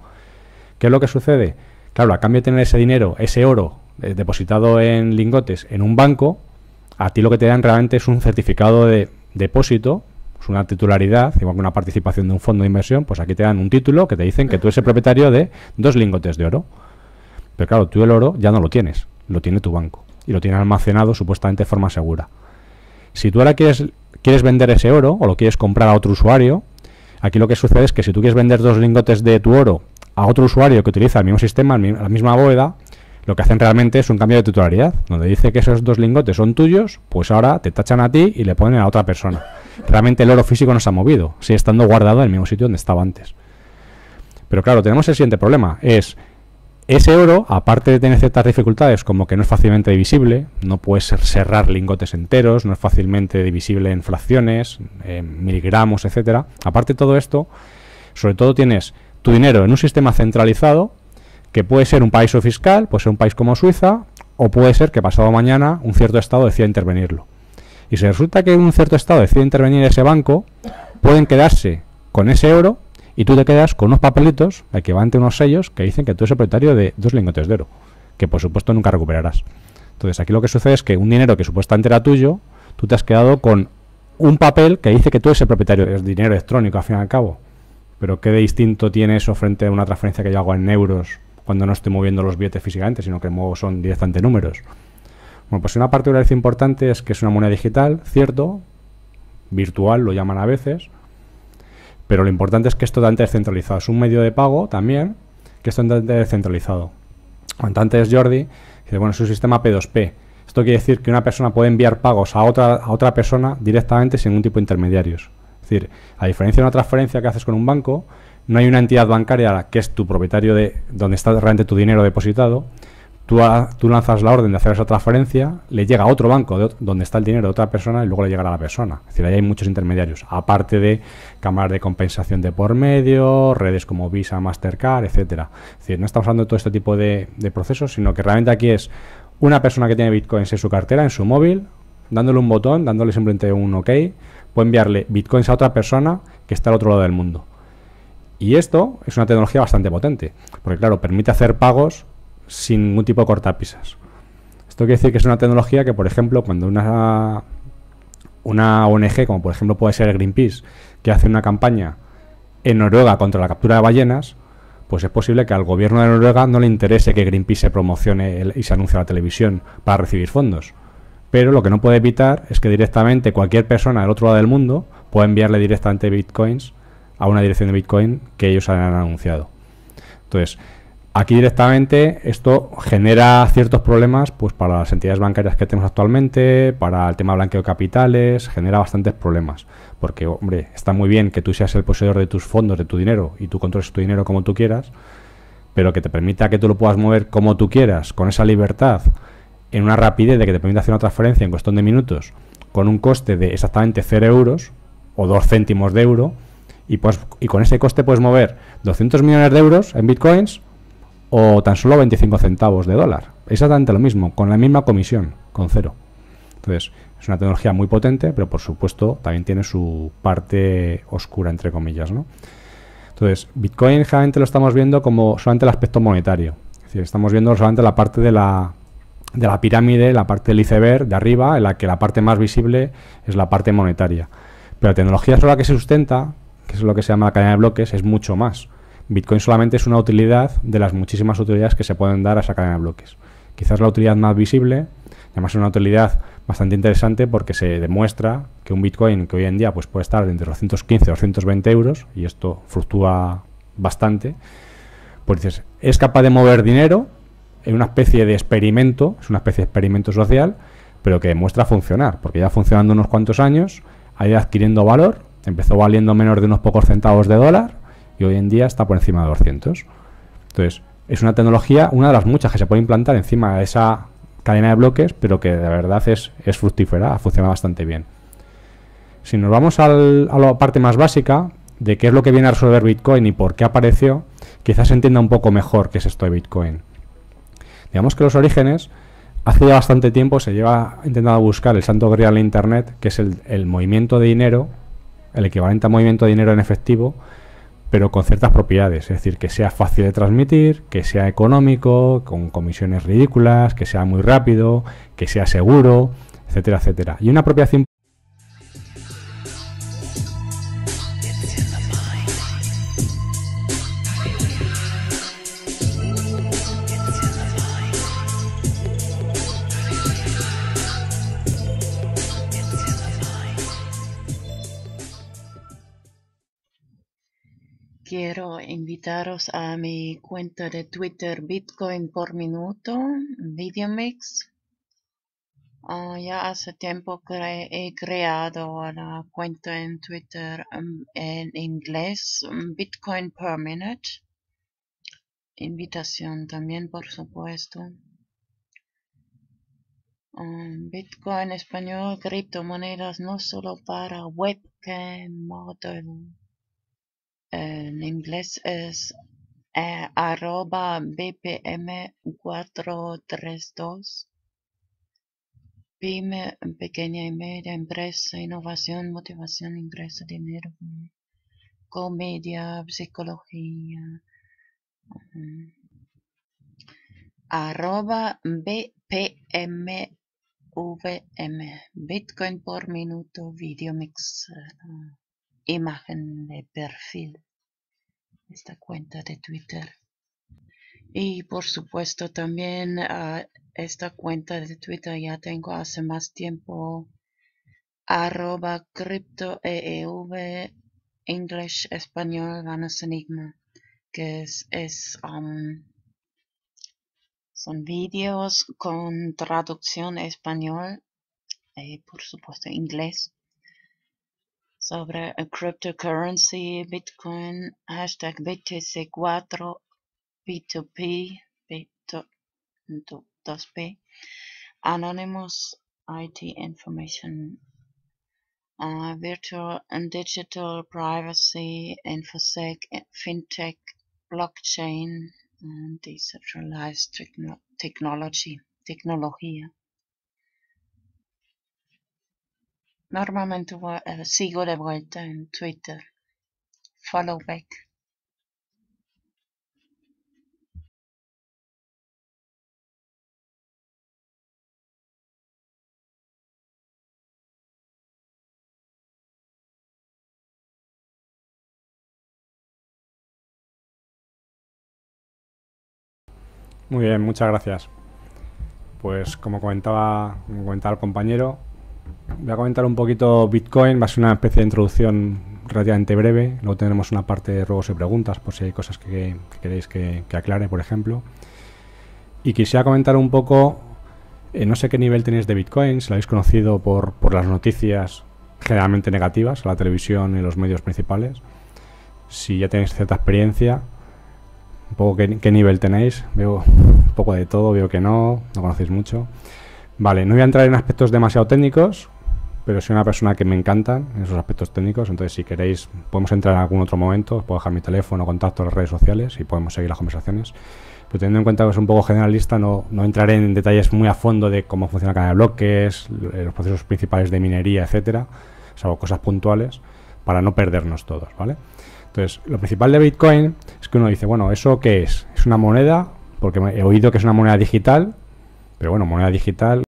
¿Qué es lo que sucede? Claro, a cambio de tener ese dinero, ese oro depositado en lingotes en un banco, a ti lo que te dan realmente es un certificado de depósito Es una titularidad, igual que una participación de un fondo de inversión, pues aquí te dan un título que te dicen que tú eres el propietario de 2 lingotes de oro. Pero claro, tú el oro ya no lo tienes, lo tiene tu banco y lo tiene almacenado supuestamente de forma segura. Si tú ahora quieres vender ese oro o lo quieres comprar a otro usuario, aquí lo que sucede es que si tú quieres vender 2 lingotes de tu oro a otro usuario que utiliza el mismo sistema, la misma bóveda, lo que hacen realmente es un cambio de titularidad, donde dice que esos 2 lingotes son tuyos, pues ahora te tachan a ti y le ponen a otra persona. Realmente el oro físico no se ha movido, sigue estando guardado en el mismo sitio donde estaba antes. Pero claro, tenemos el siguiente problema, es ese oro, aparte de tener ciertas dificultades, como que no es fácilmente divisible, no puedes cerrar lingotes enteros, no es fácilmente divisible en fracciones, en miligramos, etcétera. Aparte de todo esto, sobre todo tienes tu dinero en un sistema centralizado, que puede ser un paraíso fiscal, puede ser un país como Suiza, o puede ser que pasado mañana un cierto estado decida intervenirlo. Y si resulta que un cierto estado decide intervenir ese banco, pueden quedarse con ese oro y tú te quedas con unos papelitos, equivalente a unos sellos, que dicen que tú eres el propietario de 2 lingotes de oro, que por supuesto nunca recuperarás. Entonces aquí lo que sucede es que un dinero que supuestamente era tuyo, tú te has quedado con un papel que dice que tú eres el propietario. Es dinero electrónico al fin y al cabo. Pero ¿qué de distinto tiene eso frente a una transferencia que yo hago en euros cuando no estoy moviendo los billetes físicamente, sino que son directamente números? Bueno, pues una particularidad importante es que es una moneda digital, cierto, virtual lo llaman a veces, pero lo importante es que es totalmente descentralizado. Es un medio de pago también que es totalmente descentralizado. Cuando antes Jordi dice, bueno, es un sistema P2P. Esto quiere decir que una persona puede enviar pagos a otra persona directamente sin ningún tipo de intermediarios. Es decir, a diferencia de una transferencia que haces con un banco, no hay una entidad bancaria que es tu propietario de donde está realmente tu dinero depositado. Tú lanzas la orden de hacer esa transferencia, le llega a otro banco donde está el dinero de otra persona y luego le llegará a la persona. Es decir, ahí hay muchos intermediarios, aparte de cámaras de compensación de por medio, redes como Visa, Mastercard, etcétera. Es decir, no estamos hablando de todo este tipo de procesos, sino que realmente aquí es una persona que tiene bitcoins en su cartera, en su móvil, dándole un botón, dándole simplemente un OK, puede enviarle bitcoins a otra persona que está al otro lado del mundo. Y esto es una tecnología bastante potente, porque claro, permite hacer pagos sin ningún tipo de cortapisas. Esto quiere decir que es una tecnología que, por ejemplo, cuando una ONG, como por ejemplo puede ser Greenpeace, que hace una campaña en Noruega contra la captura de ballenas, pues es posible que al gobierno de Noruega no le interese que Greenpeace se promocione y se anuncie a la televisión para recibir fondos. Pero lo que no puede evitar es que directamente cualquier persona del otro lado del mundo pueda enviarle directamente bitcoins a una dirección de bitcoin que ellos han anunciado. Entonces, aquí directamente esto genera ciertos problemas pues para las entidades bancarias que tenemos actualmente, para el tema de blanqueo de capitales, genera bastantes problemas. Porque, hombre, está muy bien que tú seas el poseedor de tus fondos, de tu dinero, y tú controles tu dinero como tú quieras, pero que te permita que tú lo puedas mover como tú quieras, con esa libertad, en una rapidez de que te permita hacer una transferencia en cuestión de minutos, con un coste de exactamente 0 euros o 2 céntimos de euro, y con ese coste puedes mover 200 millones de euros en bitcoins o tan solo 25 centavos de dólar. Exactamente lo mismo, con la misma comisión, con 0. Entonces, es una tecnología muy potente, pero por supuesto también tiene su parte oscura, entre comillas, ¿no? Entonces, Bitcoin generalmente lo estamos viendo como solamente el aspecto monetario. Es decir, estamos viendo solamente la parte de la pirámide, la parte del iceberg de arriba, en la que la parte más visible es la parte monetaria. Pero la tecnología sobre la que se sustenta, que es lo que se llama la cadena de bloques, es mucho más. Bitcoin solamente es una utilidad de las muchísimas utilidades que se pueden dar a esa cadena de bloques. Quizás la utilidad más visible, además es una utilidad bastante interesante porque se demuestra que un Bitcoin que hoy en día pues puede estar entre los 215 y 220 euros, y esto fluctúa bastante, pues dices, es capaz de mover dinero en una especie de experimento, es una especie de experimento social, pero que demuestra funcionar, porque ya funcionando unos cuantos años, ha ido adquiriendo valor, empezó valiendo menos de unos pocos centavos de dólar, y hoy en día está por encima de 200. Entonces, es una tecnología, una de las muchas que se puede implantar encima de esa cadena de bloques, pero que de verdad es fructífera, ha funcionado bastante bien. Si nos vamos a la parte más básica, de qué es lo que viene a resolver Bitcoin y por qué apareció, quizás se entienda un poco mejor qué es esto de Bitcoin. Digamos que los orígenes, hace ya bastante tiempo se lleva intentando buscar el santo grial en Internet, que es el movimiento de dinero, el equivalente a movimiento de dinero en efectivo, pero con ciertas propiedades, es decir, que sea fácil de transmitir, que sea económico, con comisiones ridículas, que sea muy rápido, que sea seguro, etcétera, etcétera. Y una propiedad quiero invitaros a mi cuenta de Twitter Bitcoin por minuto, Videomix. Ya hace tiempo que he creado la cuenta en Twitter en inglés, Bitcoin per minute. Invitación también, por supuesto. Bitcoin español, criptomonedas, no solo para webcam model. En inglés es @bpm432. PYME, pequeña y media empresa, innovación, motivación, ingreso, dinero, comedia, psicología. @bpmvm, Bitcoin por minuto, Videomix, imagen de perfil, esta cuenta de Twitter. Y por supuesto también esta cuenta de Twitter ya tengo hace más tiempo, @cryptoeev, English, español, Vanas Enigma, que son vídeos con traducción español y por supuesto inglés sobre cryptocurrency, Bitcoin, hashtag BTC4, P2P, P2P, Anonymous, IT information, virtual and digital privacy, InfoSec, FinTech, blockchain, and decentralized tecnología. Normalmente sigo de vuelta en Twitter. Follow back. Muy bien, muchas gracias. Pues como comentaba el compañero, voy a comentar un poquito Bitcoin. Va a ser una especie de introducción relativamente breve. Luego tendremos una parte de ruegos y preguntas por si hay cosas que queréis que aclare, por ejemplo. Y quisiera comentar un poco, no sé qué nivel tenéis de Bitcoin, si lo habéis conocido por las noticias generalmente negativas, a la televisión y los medios principales. Si ya tenéis cierta experiencia, un poco qué nivel tenéis. Veo un poco de todo, veo que no conocéis mucho. Vale, no voy a entrar en aspectos demasiado técnicos, pero soy una persona que me encantan en esos aspectos técnicos, entonces si queréis podemos entrar en algún otro momento, os puedo dejar mi teléfono, contacto, las redes sociales y podemos seguir las conversaciones. Pero teniendo en cuenta que es un poco generalista, no entraré en detalles muy a fondo de cómo funciona la cadena de bloques, los procesos principales de minería, etcétera, salvo cosas puntuales, para no perdernos todos, ¿vale? Entonces, lo principal de Bitcoin es que uno dice, bueno, ¿eso qué es? ¿Es una moneda? Porque he oído que es una moneda digital, pero bueno, moneda digital